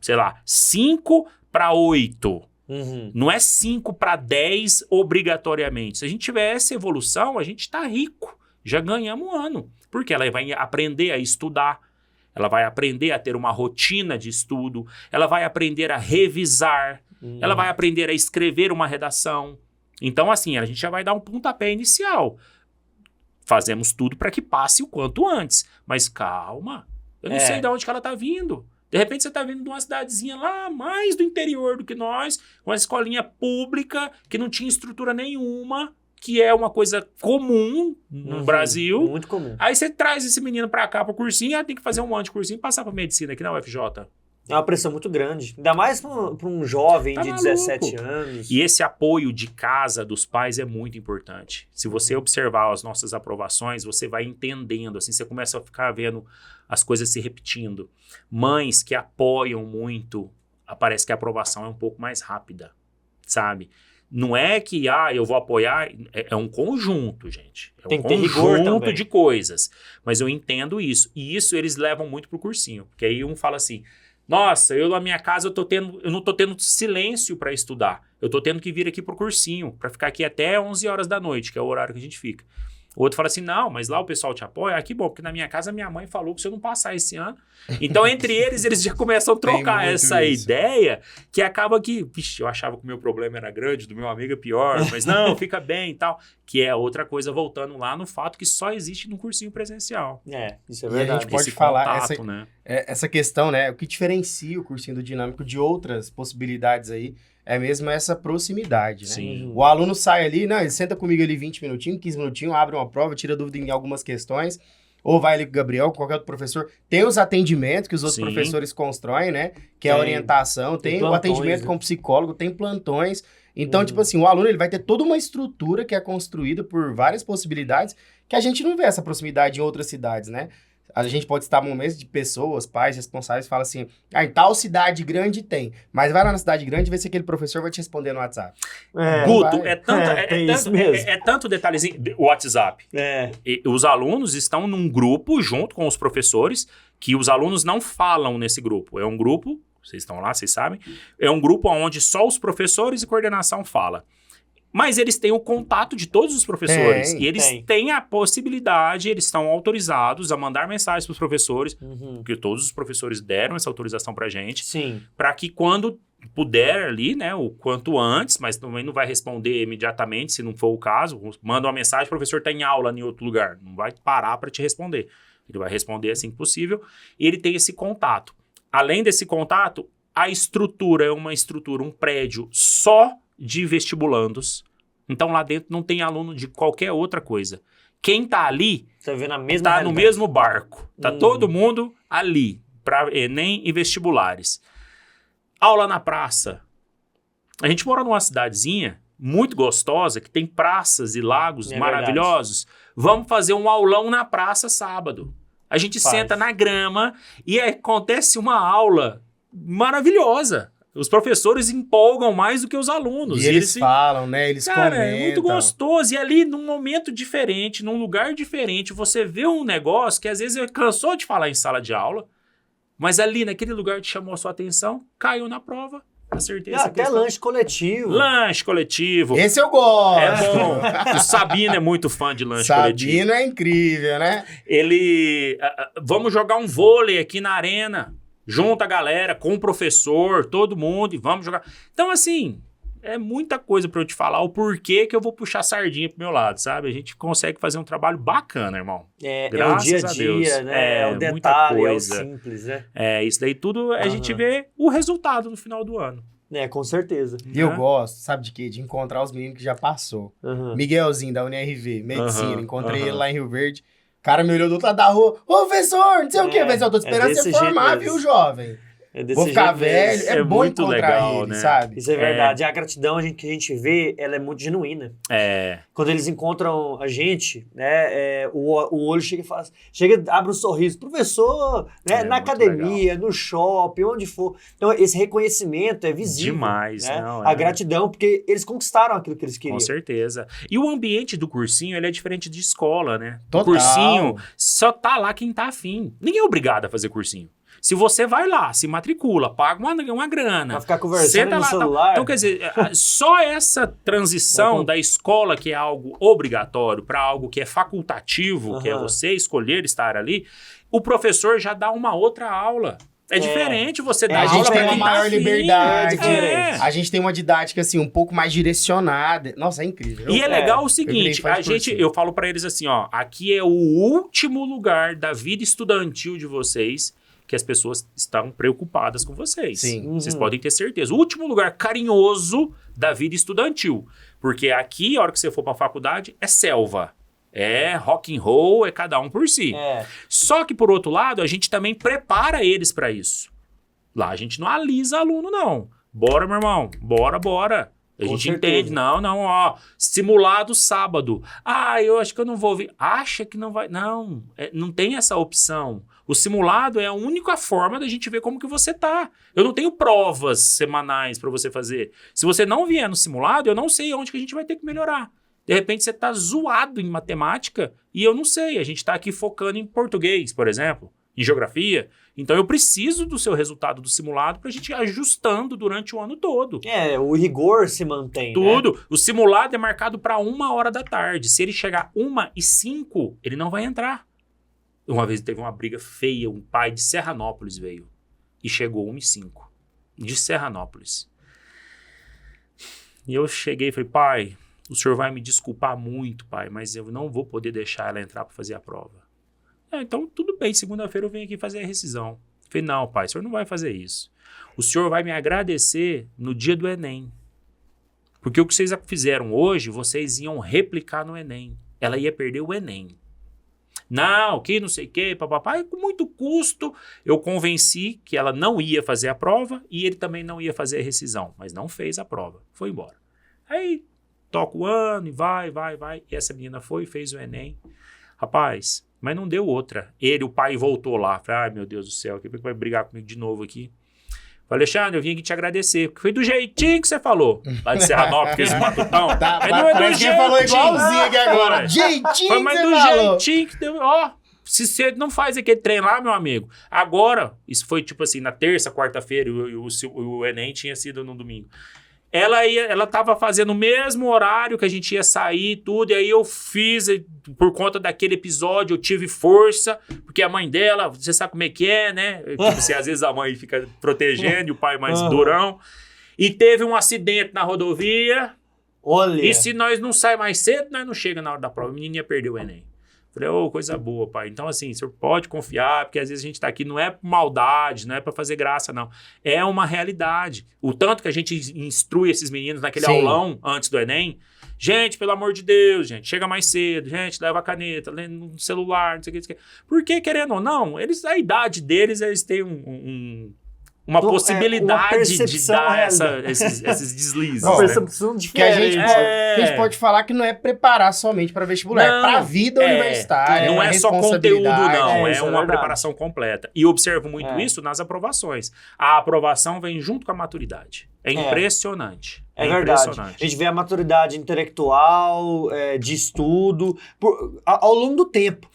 sei lá, 5 para 8. Não é 5 para 10 obrigatoriamente. Se a gente tiver essa evolução, a gente tá rico. Já ganhamos um ano. Porque ela vai aprender a estudar, ela vai aprender a ter uma rotina de estudo, ela vai aprender a revisar, ela vai aprender a escrever uma redação. Então, assim, a gente já vai dar um pontapé inicial. Fazemos tudo para que passe o quanto antes. Mas calma, eu não sei de onde que ela tá vindo. De repente você tá vindo de uma cidadezinha lá mais do interior do que nós, uma escolinha pública que não tinha estrutura nenhuma, que é uma coisa comum no Brasil. Muito comum. Aí você traz esse menino para cá pro cursinho, ela tem que fazer um monte de cursinho e passar pra medicina aqui na UFJ. É uma pressão muito grande. Ainda mais para um jovem de 17 anos. E esse apoio de casa dos pais é muito importante. Se você observar as nossas aprovações, você vai entendendo. Assim, você começa a ficar vendo as coisas se repetindo. Mães que apoiam muito, parece que a aprovação é um pouco mais rápida, sabe? Não é que, eu vou apoiar, é um conjunto, gente. É tem um que ter rigor conjunto também de coisas. Mas eu entendo isso. E isso eles levam muito pro cursinho. Porque aí um fala assim... Nossa, eu na minha casa eu não tô tendo silêncio para estudar. Eu tô tendo que vir aqui pro cursinho, para ficar aqui até 11 horas da noite, que é o horário que a gente fica. O outro fala assim, não, mas lá o pessoal te apoia. Que bom, porque na minha casa minha mãe falou que se eu não passar esse ano... Então, entre eles já começam a trocar essa ideia, que acaba que... Vixe, eu achava que o meu problema era grande, do meu amigo é pior, mas não, fica bem e tal. Que é outra coisa, voltando lá no fato que só existe no cursinho presencial. Isso é verdade. E a gente pode falar essa questão, né? O que diferencia o cursinho do Dinâmico de outras possibilidades aí é mesmo essa proximidade, né? Sim. O aluno sai ali, ele senta comigo ali 20 minutinhos, 15 minutinhos, abre uma prova, tira dúvida em algumas questões, ou vai ali com o Gabriel, qualquer outro professor. Tem os atendimentos que os outros professores constroem, né? Que é a orientação, tem o atendimento com psicólogo, tem plantões. Então, tipo assim, o aluno ele vai ter toda uma estrutura que é construída por várias possibilidades que a gente não vê essa proximidade em outras cidades, né? A gente pode estar num mês de pessoas, pais responsáveis, fala assim, em tal cidade grande tem, mas vai lá na cidade grande e vê se aquele professor vai te responder no WhatsApp. Guto, é tanto detalhezinho, o WhatsApp. E os alunos estão num grupo junto com os professores, que os alunos não falam nesse grupo. É um grupo, vocês estão lá, vocês sabem, é um grupo onde só os professores e coordenação falam. Mas eles têm o contato de todos os professores. E eles têm a possibilidade, eles estão autorizados a mandar mensagens para os professores, porque todos os professores deram essa autorização para a gente, para que quando puder ali, né, o quanto antes, mas também não vai responder imediatamente, se não for o caso, manda uma mensagem, o professor está em aula em outro lugar, não vai parar para te responder. Ele vai responder assim que possível, e ele tem esse contato. Além desse contato, a estrutura é uma estrutura, um prédio só de vestibulandos. Então lá dentro não tem aluno de qualquer outra coisa. Quem tá ali tá no mesmo barco. Tá todo mundo ali para Enem e vestibulares. Aula na praça. A gente mora numa cidadezinha muito gostosa que tem praças e lagos maravilhosos. Verdade. Vamos fazer um aulão na praça sábado. A gente senta na grama e acontece uma aula maravilhosa. Os professores empolgam mais do que os alunos. E eles falam, né? Eles comentam. É muito gostoso. E ali, num momento diferente, num lugar diferente, você vê um negócio que às vezes cansou de falar em sala de aula, mas ali, naquele lugar que chamou a sua atenção, caiu na prova. Acertei essa questão. Lanche coletivo. Lanche coletivo. Esse eu gosto. É bom. O Sabino é muito fã de lanche coletivo. Sabino é incrível, né? Ele... vamos jogar um vôlei aqui na arena. Junta a galera, com o professor, todo mundo, e vamos jogar. Então, assim, é muita coisa pra eu te falar o porquê que eu vou puxar a sardinha pro meu lado, sabe? A gente consegue fazer um trabalho bacana, irmão. Graças é o dia a dia, né? É o detalhe, é o simples, né? Isso daí tudo a gente vê o resultado no final do ano. Com certeza. E eu gosto, sabe de quê? De encontrar os meninos que já passou. Miguelzinho, da UniRV, Medicina, encontrei ele lá em Rio Verde. O cara me olhou do outro lado da rua. Ô, professor, não sei o quê. Eu tô esperando você formar, viu, jovem? Vou ficar velho. É bom muito encontrar legal, ele, né? Sabe? Isso é verdade. A gratidão que a gente vê, ela é muito genuína. Quando eles encontram a gente, né, o olho chega e fala, abre um sorriso. Professor, né, na academia, legal. No shopping, onde for. Então, esse reconhecimento é visível. Demais. Né? Não, a gratidão, porque eles conquistaram aquilo que eles queriam. Com certeza. E o ambiente do cursinho, ele é diferente de escola, né? Total. O cursinho, só tá lá quem tá afim. Ninguém é obrigado a fazer cursinho. Se você vai lá, se matricula, paga uma grana. Vai ficar conversando no celular. Então, quer dizer, só essa transição da escola, que é algo obrigatório, para algo que é facultativo, que é você escolher estar ali, o professor já dá uma outra aula. É diferente você dar aula para quem uma maior liberdade. A gente tem uma didática, assim, um pouco mais direcionada. Nossa, é incrível. E é legal o seguinte, eu falo para eles assim, ó, aqui é o último lugar da vida estudantil de vocês que as pessoas estão preocupadas com vocês. Sim. Vocês podem ter certeza. O último lugar carinhoso da vida estudantil. Porque aqui, a hora que você for para a faculdade, é selva. É rock and roll, é cada um por si. Só que, por outro lado, a gente também prepara eles para isso. Lá a gente não alisa aluno, não. Bora, meu irmão. Bora. A gente entende. Não, ó. Simulado sábado. Eu acho que eu não vou vir. Acha que não vai. Não, não tem essa opção. O simulado é a única forma da gente ver como que você tá. Eu não tenho provas semanais para você fazer. Se você não vier no simulado, eu não sei onde que a gente vai ter que melhorar. De repente você tá zoado em matemática e eu não sei. A gente tá aqui focando em português, por exemplo, em geografia. Então eu preciso do seu resultado do simulado para a gente ir ajustando durante o ano todo. O rigor se mantém, tudo. Né? O simulado é marcado para 1h da tarde. Se ele chegar 1h05, ele não vai entrar. Uma vez teve uma briga feia, um pai de Serranópolis veio e chegou 1h05, de Serranópolis. E eu cheguei e falei, pai, o senhor vai me desculpar muito, pai, mas eu não vou poder deixar ela entrar para fazer a prova. Então tudo bem, segunda-feira eu venho aqui fazer a rescisão. Eu falei, não, pai, o senhor não vai fazer isso. O senhor vai me agradecer no dia do Enem. Porque o que vocês fizeram hoje, vocês iam replicar no Enem. Ela ia perder o Enem. Não, que não sei o que, papapá. E com muito custo, eu convenci que ela não ia fazer a prova e ele também não ia fazer a rescisão. Mas não fez a prova. Foi embora. Aí, toca o ano e vai. E essa menina foi e fez o Enem. Rapaz, mas não deu outra. O pai voltou lá. Falei, ai, meu Deus do céu, quem vai brigar comigo de novo aqui? Falei, Alexandre, eu vim aqui te agradecer, porque foi do jeitinho que você falou. Lá de Serranópolis, esse matutão. Mas não é do jeitinho. Falou igualzinho aqui agora. Jeitinho foi, mas que do você falou. jeitinho que deu, se você não faz aquele trem lá, meu amigo, agora, isso foi tipo assim, na terça, quarta-feira, o Enem tinha sido no domingo. Ela tava fazendo o mesmo horário que a gente ia sair e tudo, e aí eu fiz, por conta daquele episódio, eu tive força, porque a mãe dela, você sabe como é que é, né? Tipo assim, às vezes a mãe fica protegendo e o pai mais durão. E teve um acidente na rodovia. Olha. E se nós não sair mais cedo, nós não chega na hora da prova. A menina ia perder o Enem. Falei, coisa boa, pai. Então, assim, o senhor pode confiar, porque às vezes a gente tá aqui, não é por maldade, não é pra fazer graça, não. É uma realidade. O tanto que a gente instrui esses meninos naquele aulão antes do Enem, gente, pelo amor de Deus, gente, chega mais cedo, gente, leva a caneta, lê no celular, não sei o que. Porque, querendo ou não, a idade deles, eles têm uma possibilidade de dar esses deslizes. Uma percepção diferente. Que a gente pode falar que não é preparar somente para vestibular, é para a vida universitária. Não é só conteúdo, não. É uma preparação completa. E observo muito isso nas aprovações. A aprovação vem junto com a maturidade. É impressionante. É verdade. A gente vê a maturidade intelectual, de estudo, ao longo do tempo.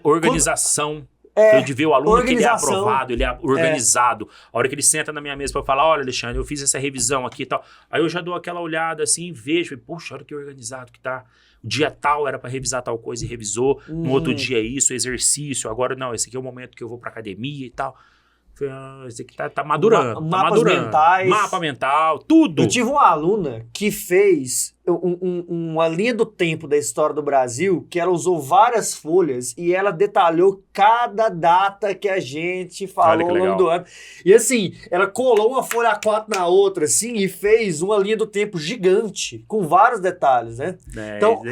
Organização. De ver o aluno que ele é aprovado, ele é organizado. A hora que ele senta na minha mesa para falar, olha, Alexandre, eu fiz essa revisão aqui e tal. Aí eu já dou aquela olhada assim, vejo, poxa, olha que organizado que tá. O dia tal era para revisar tal coisa e revisou. No outro dia isso, exercício. Agora não, esse aqui é o momento que eu vou para academia e tal. Esse aqui tá madurando. Mapas mentais. Mapa mental, tudo. Eu tive uma aluna que fez uma linha do tempo da história do Brasil, que ela usou várias folhas e ela detalhou cada data que a gente falou ao longo do ano. E assim, ela colou uma folha A4 na outra, assim, e fez uma linha do tempo gigante, com vários detalhes, né? Então,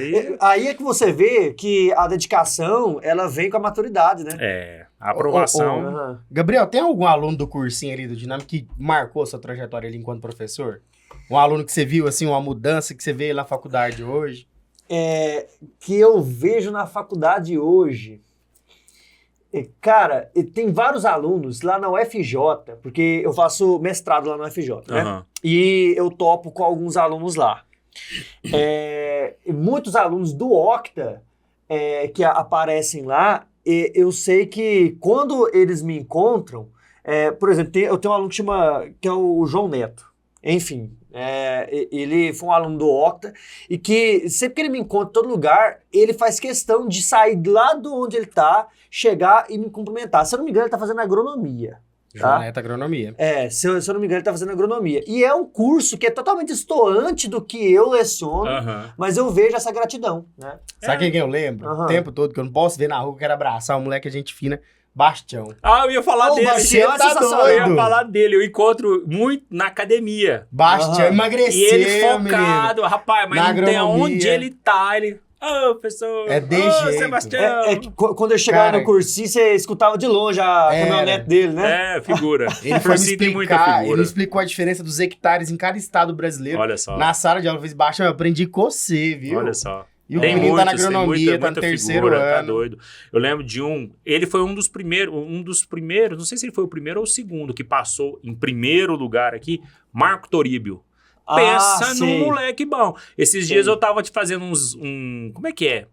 aí é que você vê que a dedicação, ela vem com a maturidade, né? A aprovação. Gabriel, tem algum aluno do cursinho ali do Dinâmico que marcou a sua trajetória ali enquanto professor? Um aluno que você viu, assim, uma mudança que você vê na faculdade hoje? Que eu vejo na faculdade hoje. Cara, tem vários alunos lá na UFJ, porque eu faço mestrado lá na UFJ, né? E eu topo com alguns alunos lá. Muitos alunos do Octa que aparecem lá, eu sei que quando eles me encontram, por exemplo, eu tenho um aluno que é o João Neto. Enfim, ele foi um aluno do Octa e que sempre que ele me encontra em todo lugar, ele faz questão de sair lá de onde ele tá, chegar e me cumprimentar. Se eu não me engano, ele tá fazendo agronomia. João Neto, agronomia. Se eu não me engano, ele tá fazendo agronomia. E é um curso que é totalmente destoante do que eu leciono, mas eu vejo essa gratidão, né? Sabe quem eu lembro? O tempo todo que eu não posso ver na rua, que eu quero abraçar um moleque gente fina. Bastião. Eu ia falar dele. Bastião tá doido. Eu ia falar dele. Eu encontro muito na academia. Bastião emagreceu, e ele focado, menino. rapaz, mas não tem onde ele tá. Ele... professor. É de jeito. Sebastião. Quando eu chegava no cursinho, você escutava de longe a caminhonete dele, né? Figura. Ele foi me explicar, ele explicou a diferença dos hectares em cada estado brasileiro. Olha só. Na sala de aula, eu fiz Bastião, eu aprendi com você, viu? Olha só. E o menino tá na agronomia, tá no terceiro ano. Tá doido. Eu lembro de ele foi um dos primeiros, não sei se ele foi o primeiro ou o segundo, que passou em primeiro lugar aqui, Marco Toríbio. Pensa num moleque bom. Esses dias eu tava te fazendo como é que é?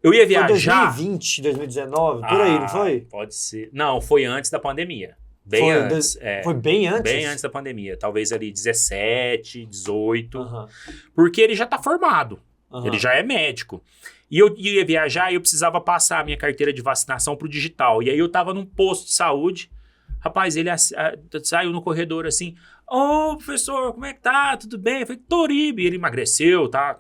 Eu ia viajar... Foi 2020, 2019, por aí, não foi? Pode ser. Não, foi antes da pandemia. Bem antes. Foi bem antes? Bem antes da pandemia. Talvez ali 17, 18. Porque ele já tá formado. Ele já é médico. E eu ia viajar e eu precisava passar a minha carteira de vacinação pro digital. E aí eu tava num posto de saúde. Rapaz, ele saiu no corredor assim... professor, como é que tá? Tudo bem? Eu falei, Toríbio. Ele emagreceu, tá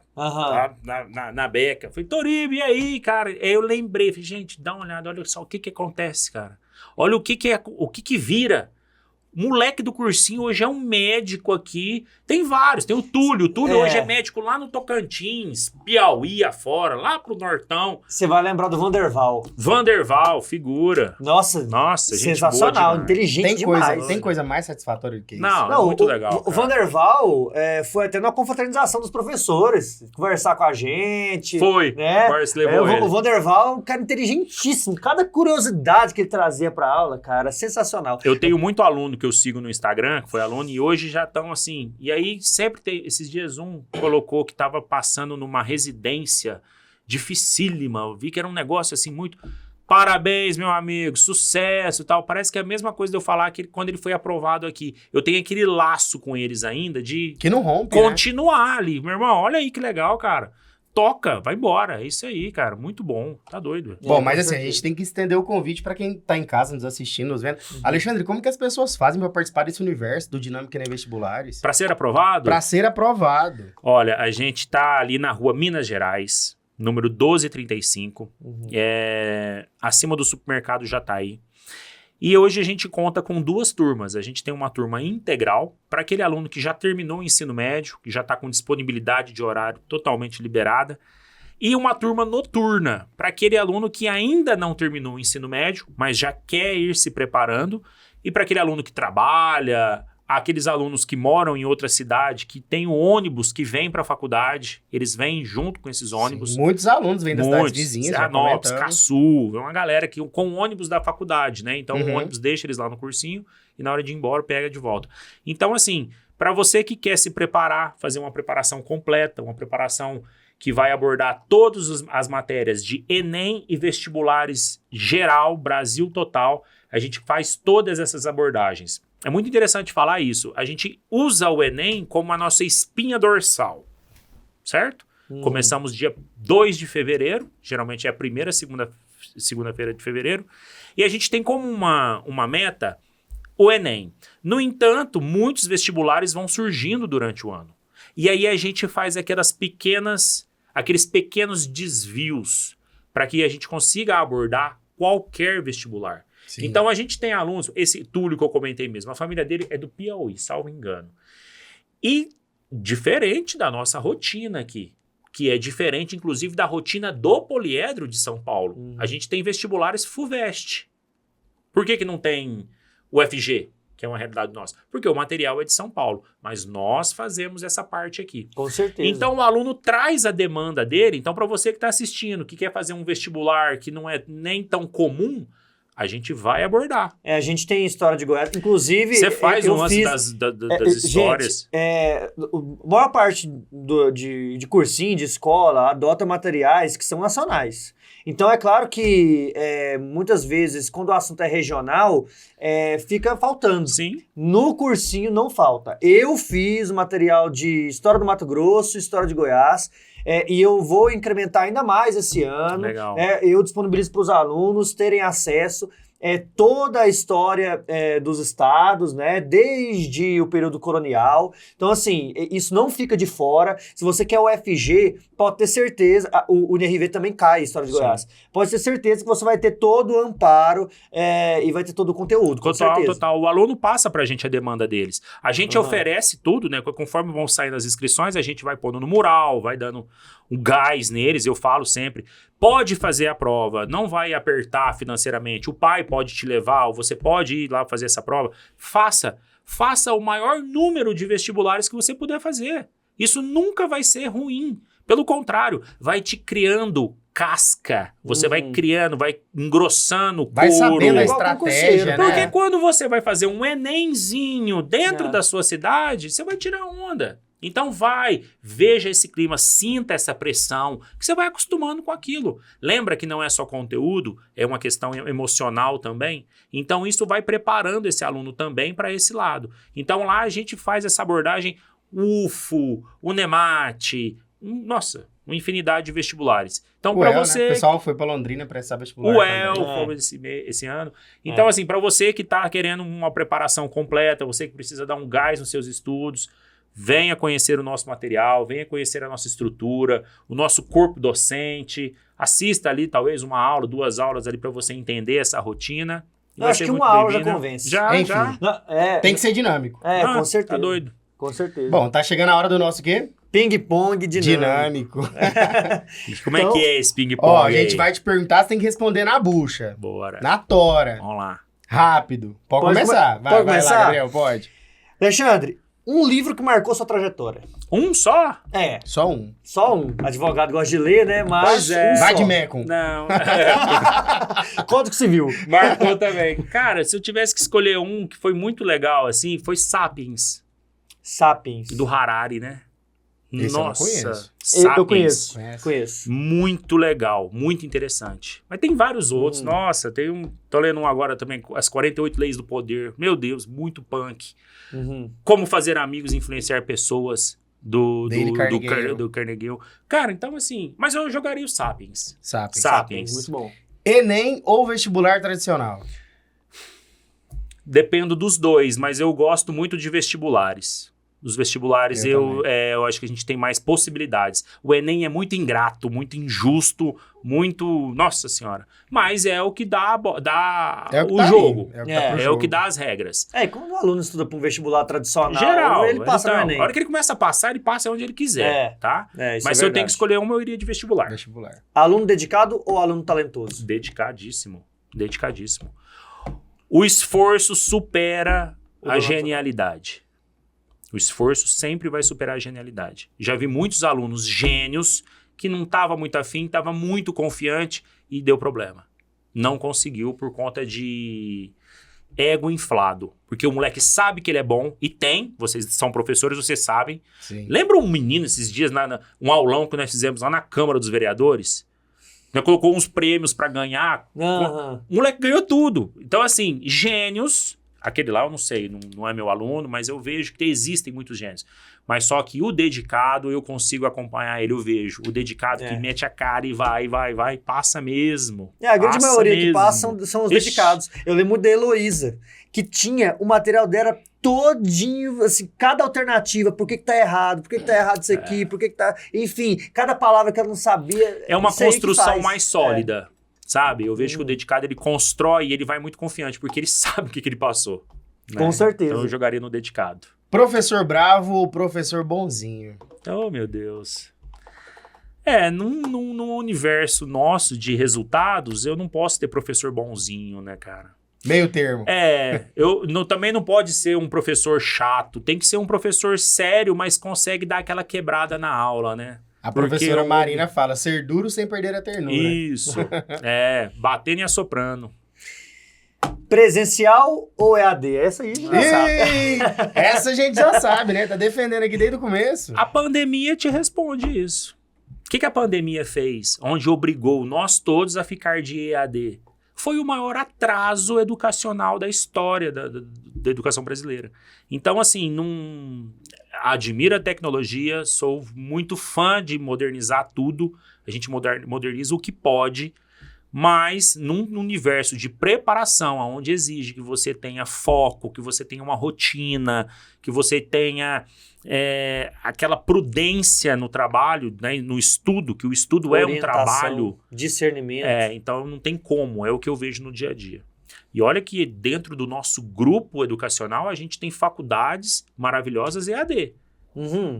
na beca. Eu falei, Toríbio, e aí, cara? Aí eu lembrei, falei, gente, dá uma olhada, olha só o que acontece, cara. Olha o que vira O moleque do cursinho hoje é um médico aqui. Tem vários. Tem o Túlio. O Túlio hoje é médico lá no Tocantins, Piauí afora, lá pro Nortão. Você vai lembrar do Vanderval. Vanderval, figura. Nossa, gente sensacional, inteligente demais. Tem coisa mais satisfatória do que isso? Não, muito legal. O Vanderval foi até na confraternização dos professores, conversar com a gente. Foi, né? Levou ele. O Vanderval é um cara inteligentíssimo. Cada curiosidade que ele trazia pra aula, cara, sensacional. Eu tenho muito aluno que eu sigo no Instagram, que foi aluno, e hoje já estão assim. E aí sempre tem, esses dias colocou que estava passando numa residência dificílima. Eu vi que era um negócio assim muito... Parabéns, meu amigo, sucesso e tal. Parece que é a mesma coisa de eu falar que quando ele foi aprovado aqui. Eu tenho aquele laço com eles ainda de... Que não rompe, continuar ali. Meu irmão, olha aí que legal, cara. Toca, vai embora. É isso aí, cara. Muito bom. Tá doido. Bom, mas assim, a gente tem que estender o convite para quem tá em casa nos assistindo, nos vendo. Alexandre, como que as pessoas fazem para participar desse universo do Dinâmica Enem Vestibulares? Para ser aprovado? Para ser aprovado. Olha, a gente tá ali na rua Minas Gerais, número 1235, acima do supermercado Jataí. E hoje a gente conta com 2 turmas. A gente tem uma turma integral para aquele aluno que já terminou o ensino médio, que já está com disponibilidade de horário totalmente liberada, e uma turma noturna para aquele aluno que ainda não terminou o ensino médio, mas já quer ir se preparando, e para aquele aluno que trabalha, aqueles alunos que moram em outra cidade, que tem o ônibus que vem para a faculdade, eles vêm junto com esses ônibus. Sim, muitos alunos vêm das cidades vizinhas. Siranópolis, Caçu, é uma galera que com o ônibus da faculdade, né? Então o ônibus deixa eles lá no cursinho e na hora de ir embora pega de volta. Então assim, para você que quer se preparar, fazer uma preparação completa, uma preparação que vai abordar todas as matérias de Enem e vestibulares geral, Brasil total, a gente faz todas essas abordagens. É muito interessante falar isso. A gente usa o Enem como a nossa espinha dorsal, certo? Começamos dia 2 de fevereiro, geralmente é a primeira segunda-feira de fevereiro, e a gente tem como uma meta o Enem. No entanto, muitos vestibulares vão surgindo durante o ano. E aí a gente faz aqueles pequenos desvios para que a gente consiga abordar qualquer vestibular. Sim. Então a gente tem alunos, esse Túlio que eu comentei mesmo, a família dele é do Piauí, salvo engano. E diferente da nossa rotina aqui, que é diferente inclusive da rotina do Poliedro de São Paulo. A gente tem vestibulares FUVEST. Por que não tem o FG, que é uma realidade nossa? Porque o material é de São Paulo, mas nós fazemos essa parte aqui. Com certeza. Então o aluno traz a demanda dele. Então para você que está assistindo, que quer fazer um vestibular que não é nem tão comum, a gente vai abordar. A gente tem história de Goiás. Inclusive, você faz um lance das histórias. Gente, a maior parte de cursinho, de escola, adota materiais que são nacionais. Então, é claro que muitas vezes, quando o assunto é regional, fica faltando. Sim. No cursinho não falta. Eu fiz material de História do Mato Grosso, História de Goiás, e eu vou incrementar ainda mais esse ano. Legal. Eu disponibilizo para os alunos terem acesso toda a história dos estados, né, desde o período colonial. Então, assim, isso não fica de fora. Se você quer o FG, pode ter certeza, o UNIRV também cai, História de Goiás. Pode ter certeza que você vai ter todo o amparo e vai ter todo o conteúdo, com certeza. Total. O aluno passa pra gente a demanda deles. A gente oferece tudo, né, conforme vão saindo as inscrições, a gente vai pondo no mural, vai dando um gás neles, eu falo sempre. Pode fazer a prova, não vai apertar financeiramente. O pai pode te levar, ou você pode ir lá fazer essa prova. Faça o maior número de vestibulares que você puder fazer. Isso nunca vai ser ruim. Pelo contrário, vai te criando casca. Você vai criando, vai engrossando o couro. Vai sabendo a estratégia, né? Porque quando você vai fazer um Enemzinho dentro da sua cidade, você vai tirar onda. Então veja esse clima, sinta essa pressão, que você vai acostumando com aquilo. Lembra que não é só conteúdo, é uma questão emocional também? Então isso vai preparando esse aluno também para esse lado. Então lá a gente faz essa abordagem UFO, UNEMAT, nossa, uma infinidade de vestibulares. Então para você... Né? O pessoal foi para Londrina para essa vestibular. O EL foi esse ano. Então assim, para você que está querendo uma preparação completa, você que precisa dar um gás nos seus estudos, venha conhecer o nosso material, venha conhecer a nossa estrutura, o nosso corpo docente, assista ali talvez uma aula, 2 aulas ali para você entender essa rotina Eu acho que uma aula já convence. Já. Tem que ser dinâmico. Com certeza. Tá doido. Com certeza. Bom, tá chegando a hora do nosso quê? Ping-pong dinâmico. Como é que é esse ping-pong? Ó, a gente vai te perguntar, você tem que responder na bucha. Bora. Na tora. Vamos lá. Rápido. Pode começar. Vai começar? lá, Gabriel, pode. Alexandre, um livro que marcou sua trajetória. Um só? Só um. Só um. Advogado gosta de ler, né? Mas Vai de Mecum. Não. Código Civil. Marcou também. Cara, se eu tivesse que escolher um que foi muito legal, assim, foi Sapiens. Sapiens. Do Harari, né? Esse Nossa. eu não conheço. Eu conheço. Conheço. Muito legal, muito interessante. Mas tem vários outros. Nossa, tem um... Tô lendo um agora também, As 48 Leis do Poder. Meu Deus, muito punk. Como fazer amigos e influenciar pessoas do Carnegie. Cara, então assim... Mas eu jogaria o Sapiens. Sapiens. Muito bom. Enem ou vestibular tradicional? Dependo dos dois, mas eu gosto muito de vestibulares. Os vestibulares eu acho que a gente tem mais possibilidades. O Enem é muito ingrato, muito injusto, muito... Nossa Senhora. Mas é o que dá o jogo. É o que dá as regras. E quando o aluno estuda para um vestibular tradicional, geral, ele passa no Enem. A hora que ele começa a passar, ele passa onde ele quiser, tá? Mas se eu tenho que escolher uma, eu iria de vestibular. Aluno dedicado ou aluno talentoso? Dedicadíssimo. O esforço supera a genialidade. O esforço sempre vai superar a genialidade. Já vi muitos alunos gênios que não estavam muito afim, estava muito confiante e deu problema. Não conseguiu por conta de ego inflado. Porque o moleque sabe que ele é bom e tem, vocês são professores, vocês sabem. Sim. Lembra um menino esses dias, um aulão que nós fizemos lá na Câmara dos Vereadores? Nós colocou uns prêmios para ganhar. O moleque ganhou tudo. Então, assim, gênios... Aquele lá eu não sei, não é meu aluno, mas eu vejo que existem muitos gênios. Mas só que o dedicado, eu consigo acompanhar ele, eu vejo. O dedicado que mete a cara e vai, passa mesmo. A grande maioria que passam são os dedicados. Eu lembro da Heloísa, que tinha o material dela todinho, assim, cada alternativa, por que tá errado, por que tá errado isso aqui, por que tá... Enfim, cada palavra que ela não sabia... É uma construção mais sólida. Sabe? Eu vejo que o dedicado, ele constrói e ele vai muito confiante, porque ele sabe o que ele passou. Né? Com certeza. Então eu jogaria no dedicado. Professor bravo ou professor bonzinho? Oh, meu Deus. Num universo nosso de resultados, eu não posso ter professor bonzinho, né, cara? Meio termo. Também não pode ser um professor chato. Tem que ser um professor sério, mas consegue dar aquela quebrada na aula, né? A professora Marina fala, ser duro sem perder a ternura. Isso. Batendo e assoprando. Presencial ou EAD? Essa aí a gente já sabe. Essa a gente já sabe, né? Tá defendendo aqui desde o começo. A pandemia te responde isso. O que a pandemia fez? Onde obrigou nós todos a ficar de EAD? Foi o maior atraso educacional da história da educação brasileira. Então, assim, admiro a tecnologia, sou muito fã de modernizar tudo, a gente moderniza o que pode, mas num universo de preparação, onde exige que você tenha foco, que você tenha uma rotina, que você tenha aquela prudência no trabalho, né, no estudo, que o estudo é um trabalho... Discernimento. Então não tem como, é o que eu vejo no dia a dia. E olha que dentro do nosso grupo educacional, a gente tem faculdades maravilhosas EAD.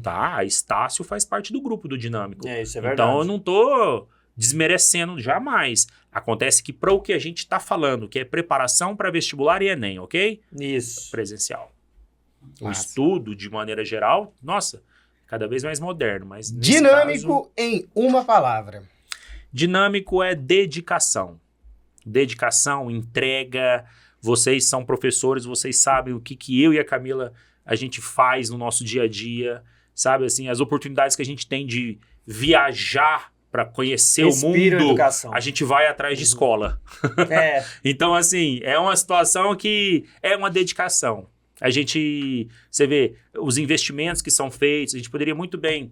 Tá? A Estácio faz parte do grupo do Dinâmico. Isso é verdade. Então eu não tô desmerecendo jamais. Acontece que para o que a gente está falando, que é preparação para vestibular e Enem, ok? Isso. Presencial. O estudo, de maneira geral, nossa, cada vez mais moderno. Mas dinâmico em uma palavra. Dinâmico é dedicação. Dedicação, entrega. Vocês são professores, vocês sabem o que eu e a Camila a gente faz no nosso dia a dia, sabe? Assim, as oportunidades que a gente tem de viajar para conhecer o mundo, educação. A gente vai atrás de escola. Então, assim, é uma situação que é uma dedicação. Você vê os investimentos que são feitos, a gente poderia muito bem...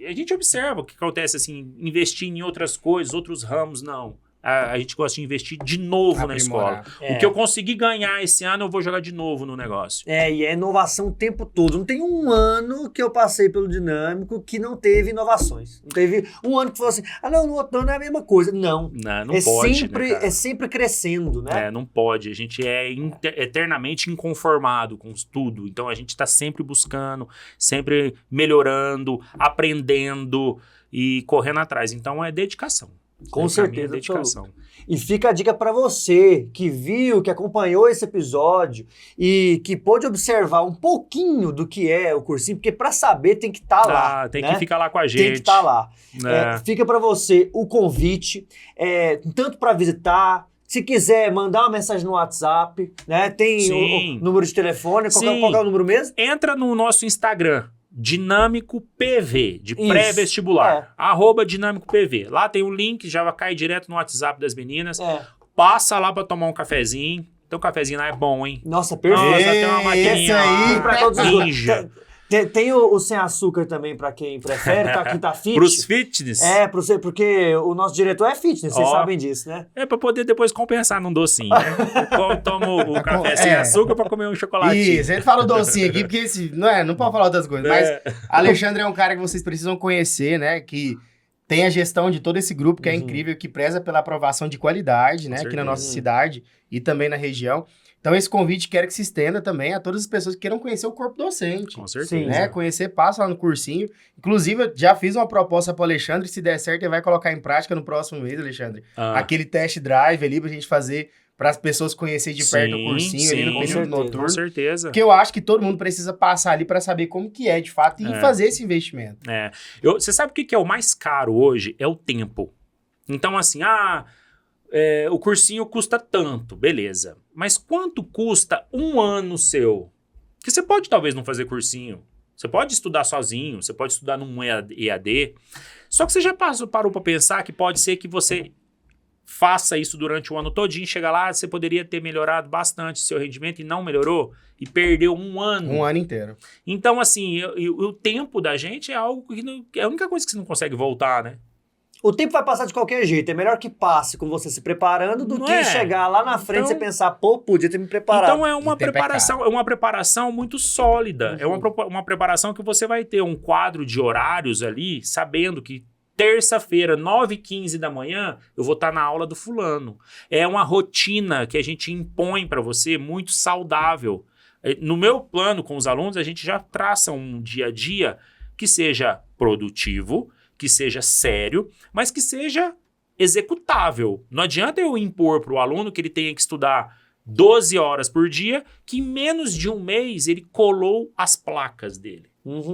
A gente observa o que acontece, assim, investir em outras coisas, outros ramos, não. a gente gosta de investir de novo na escola. O que eu consegui ganhar esse ano, eu vou jogar de novo no negócio. E é inovação o tempo todo. Não tem um ano que eu passei pelo Dinâmico que não teve inovações. Não teve um ano que falou assim, no outro ano é a mesma coisa. Não pode, sempre, é sempre crescendo, né? Não pode. A gente é eternamente inconformado com tudo. Então, a gente está sempre buscando, sempre melhorando, aprendendo e correndo atrás. Então, é dedicação. Com certeza, dedicação. E fica a dica para você que viu, que acompanhou esse episódio e que pôde observar um pouquinho do que é o cursinho, porque para saber tem que estar lá. Tem que ficar lá com a gente. Tem que estar lá. Fica para você o convite, tanto para visitar. Se quiser mandar uma mensagem no WhatsApp, né? Tem o número de telefone. Qual é o número mesmo? Entra no nosso Instagram. Dinâmico PV, de pré-vestibular, @Dinâmico PV. Lá tem o link, já vai cair direto no WhatsApp das meninas. Passa lá pra tomar um cafezinho. Então o cafezinho lá é bom, hein? Nossa, perfeito. Nossa, tem uma maquininha aí pra todos ninja. Tem o sem açúcar também pra quem prefere, que tá fit. Pros fitness? Porque o nosso diretor é fitness, vocês sabem disso, né? É pra poder depois compensar num docinho, né? Eu tomo o café sem açúcar pra comer um chocolatinho. Isso, ele fala o docinho aqui, porque não pode falar outras coisas. Mas Alexandre é um cara que vocês precisam conhecer, né? Que tem a gestão de todo esse grupo, que é incrível, que preza pela aprovação de qualidade, né? Aqui na nossa cidade e também na região. Então, esse convite quero que se estenda também a todas as pessoas que queiram conhecer o corpo docente. Com certeza. Né? Conhecer, passa lá no cursinho. Inclusive, eu já fiz uma proposta para o Alexandre. Se der certo, ele vai colocar em prática no próximo mês, Alexandre. Aquele test drive ali pra gente fazer, para as pessoas conhecerem de perto o cursinho ali no período noturno. Com certeza. Porque eu acho que todo mundo precisa passar ali para saber como que é, de fato, e fazer esse investimento. Você sabe o que é o mais caro hoje? É o tempo. Então, assim, o cursinho custa tanto, beleza. Mas quanto custa um ano seu? Porque você pode talvez não fazer cursinho. Você pode estudar sozinho, você pode estudar num EAD. Só que você já parou para pensar que pode ser que você faça isso durante o ano todinho, chega lá, você poderia ter melhorado bastante o seu rendimento e não melhorou e perdeu um ano. Um ano inteiro. Então, assim, o tempo da gente é algo que é a única coisa que você não consegue voltar, né? O tempo vai passar de qualquer jeito. É melhor que passe com você se preparando do que chegar lá na frente e você pensar, podia ter me preparado. Então é uma preparação muito sólida. É uma preparação que você vai ter um quadro de horários ali, sabendo que terça-feira, 9h15 da manhã, eu vou estar na aula do fulano. É uma rotina que a gente impõe para você muito saudável. No meu plano com os alunos, a gente já traça um dia a dia que seja produtivo, que seja sério, mas que seja executável. Não adianta eu impor para o aluno que ele tenha que estudar 12 horas por dia, que em menos de um mês ele colou as placas dele.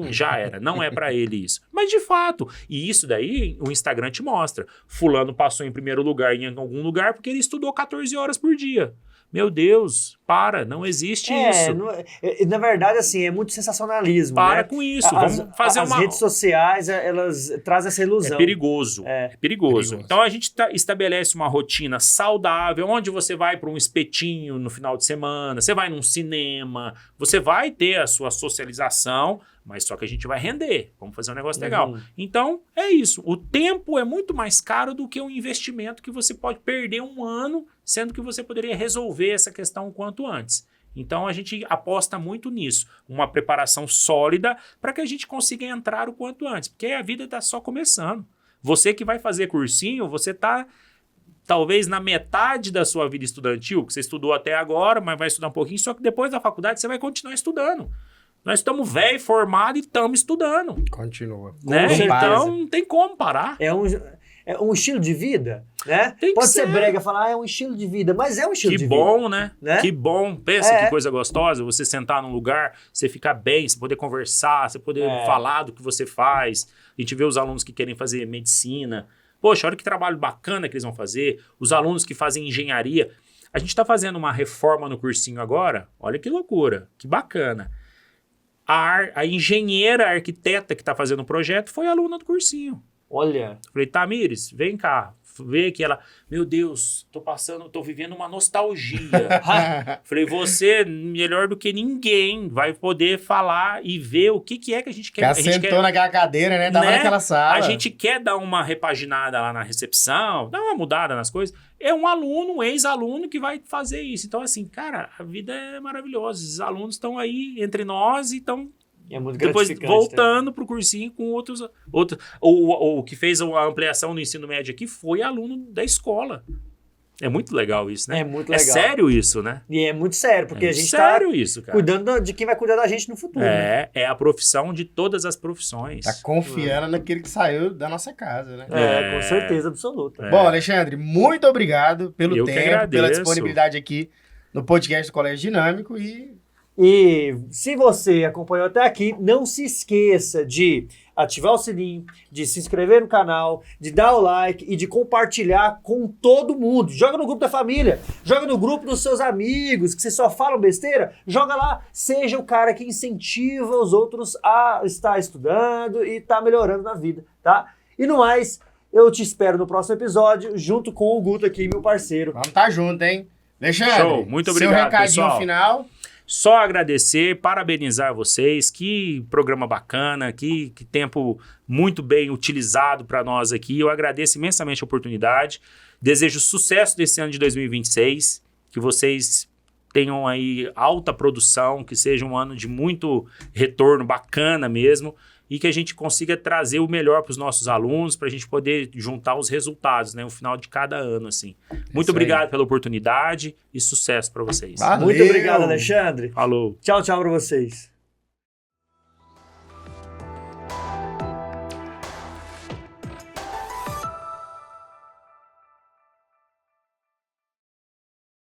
Já era, não é para ele isso. Mas de fato, e isso daí o Instagram te mostra. Fulano passou em primeiro lugar em algum lugar porque ele estudou 14 horas por dia. Meu Deus, não existe isso. Na verdade, assim, é muito sensacionalismo. Para com isso, vamos fazer as redes sociais, elas trazem essa ilusão. É perigoso, é perigoso. Então a gente estabelece uma rotina saudável, onde você vai para um espetinho no final de semana, você vai num cinema, você vai ter a sua socialização, mas só que a gente vai render, vamos fazer um negócio legal. Então, é isso. O tempo é muito mais caro do que um investimento que você pode perder um ano, sendo que você poderia resolver essa questão o quanto antes. Então, a gente aposta muito nisso. Uma preparação sólida para que a gente consiga entrar o quanto antes, porque a vida está só começando. Você que vai fazer cursinho, você está talvez na metade da sua vida estudantil, que você estudou até agora, mas vai estudar um pouquinho, só que depois da faculdade você vai continuar estudando. Nós estamos velho, formado e estamos estudando. Continua. Né? Então, não tem como parar. É um estilo de vida, né? Pode ser brega falar, é um estilo de vida, mas é um estilo de vida. Que bom, né? Que bom. Pensa que coisa gostosa, você sentar num lugar, você ficar bem, você poder conversar, você poder falar do que você faz. A gente vê os alunos que querem fazer medicina. Poxa, olha que trabalho bacana que eles vão fazer. Os alunos que fazem engenharia. A gente está fazendo uma reforma no cursinho agora. Olha que loucura, que bacana. A engenheira, a arquiteta que está fazendo o projeto foi aluna do cursinho. Olha. Falei, Tamires, vem cá, ver que ela, meu Deus, tô vivendo uma nostalgia. Falei, você, melhor do que ninguém, vai poder falar e ver o que é que a gente quer. A gente sentou naquela cadeira, né? Tava naquela sala. A gente quer dar uma repaginada lá na recepção, dar uma mudada nas coisas. É um aluno, um ex-aluno que vai fazer isso. Então, assim, cara, a vida é maravilhosa. Os alunos estão aí entre nós e estão muito depois voltando para o cursinho com outros. O que fez a ampliação no ensino médio aqui foi aluno da escola. É muito legal isso, né? É muito legal. É sério isso, né? E é muito sério, porque a gente sério isso, cara. Cuidando de quem vai cuidar da gente no futuro. É a profissão de todas as profissões. Tá confiando naquele que saiu da nossa casa, né? Com certeza absoluta. Bom, Alexandre, muito obrigado pelo tempo, pela disponibilidade aqui no podcast do Colégio Dinâmico E se você acompanhou até aqui, não se esqueça de ativar o sininho, de se inscrever no canal, de dar o like e de compartilhar com todo mundo. Joga no grupo da família, joga no grupo dos seus amigos, que vocês só falam besteira, joga lá, seja o cara que incentiva os outros a estar estudando e estar melhorando na vida, tá? E no mais, eu te espero no próximo episódio, junto com o Guto aqui, meu parceiro. Vamos estar junto, hein? Alexandre, show, muito obrigado, seu recadinho pessoal. Final. Só agradecer, parabenizar vocês, que programa bacana, que tempo muito bem utilizado para nós aqui. Eu agradeço imensamente a oportunidade, desejo sucesso desse ano de 2026, que vocês tenham aí alta produção, que seja um ano de muito retorno bacana mesmo, e que a gente consiga trazer o melhor para os nossos alunos, para a gente poder juntar os resultados, né, no final de cada ano, assim. Muito obrigado pela oportunidade e sucesso para vocês. Valeu. Muito obrigado, Alexandre. Falou. Tchau para vocês.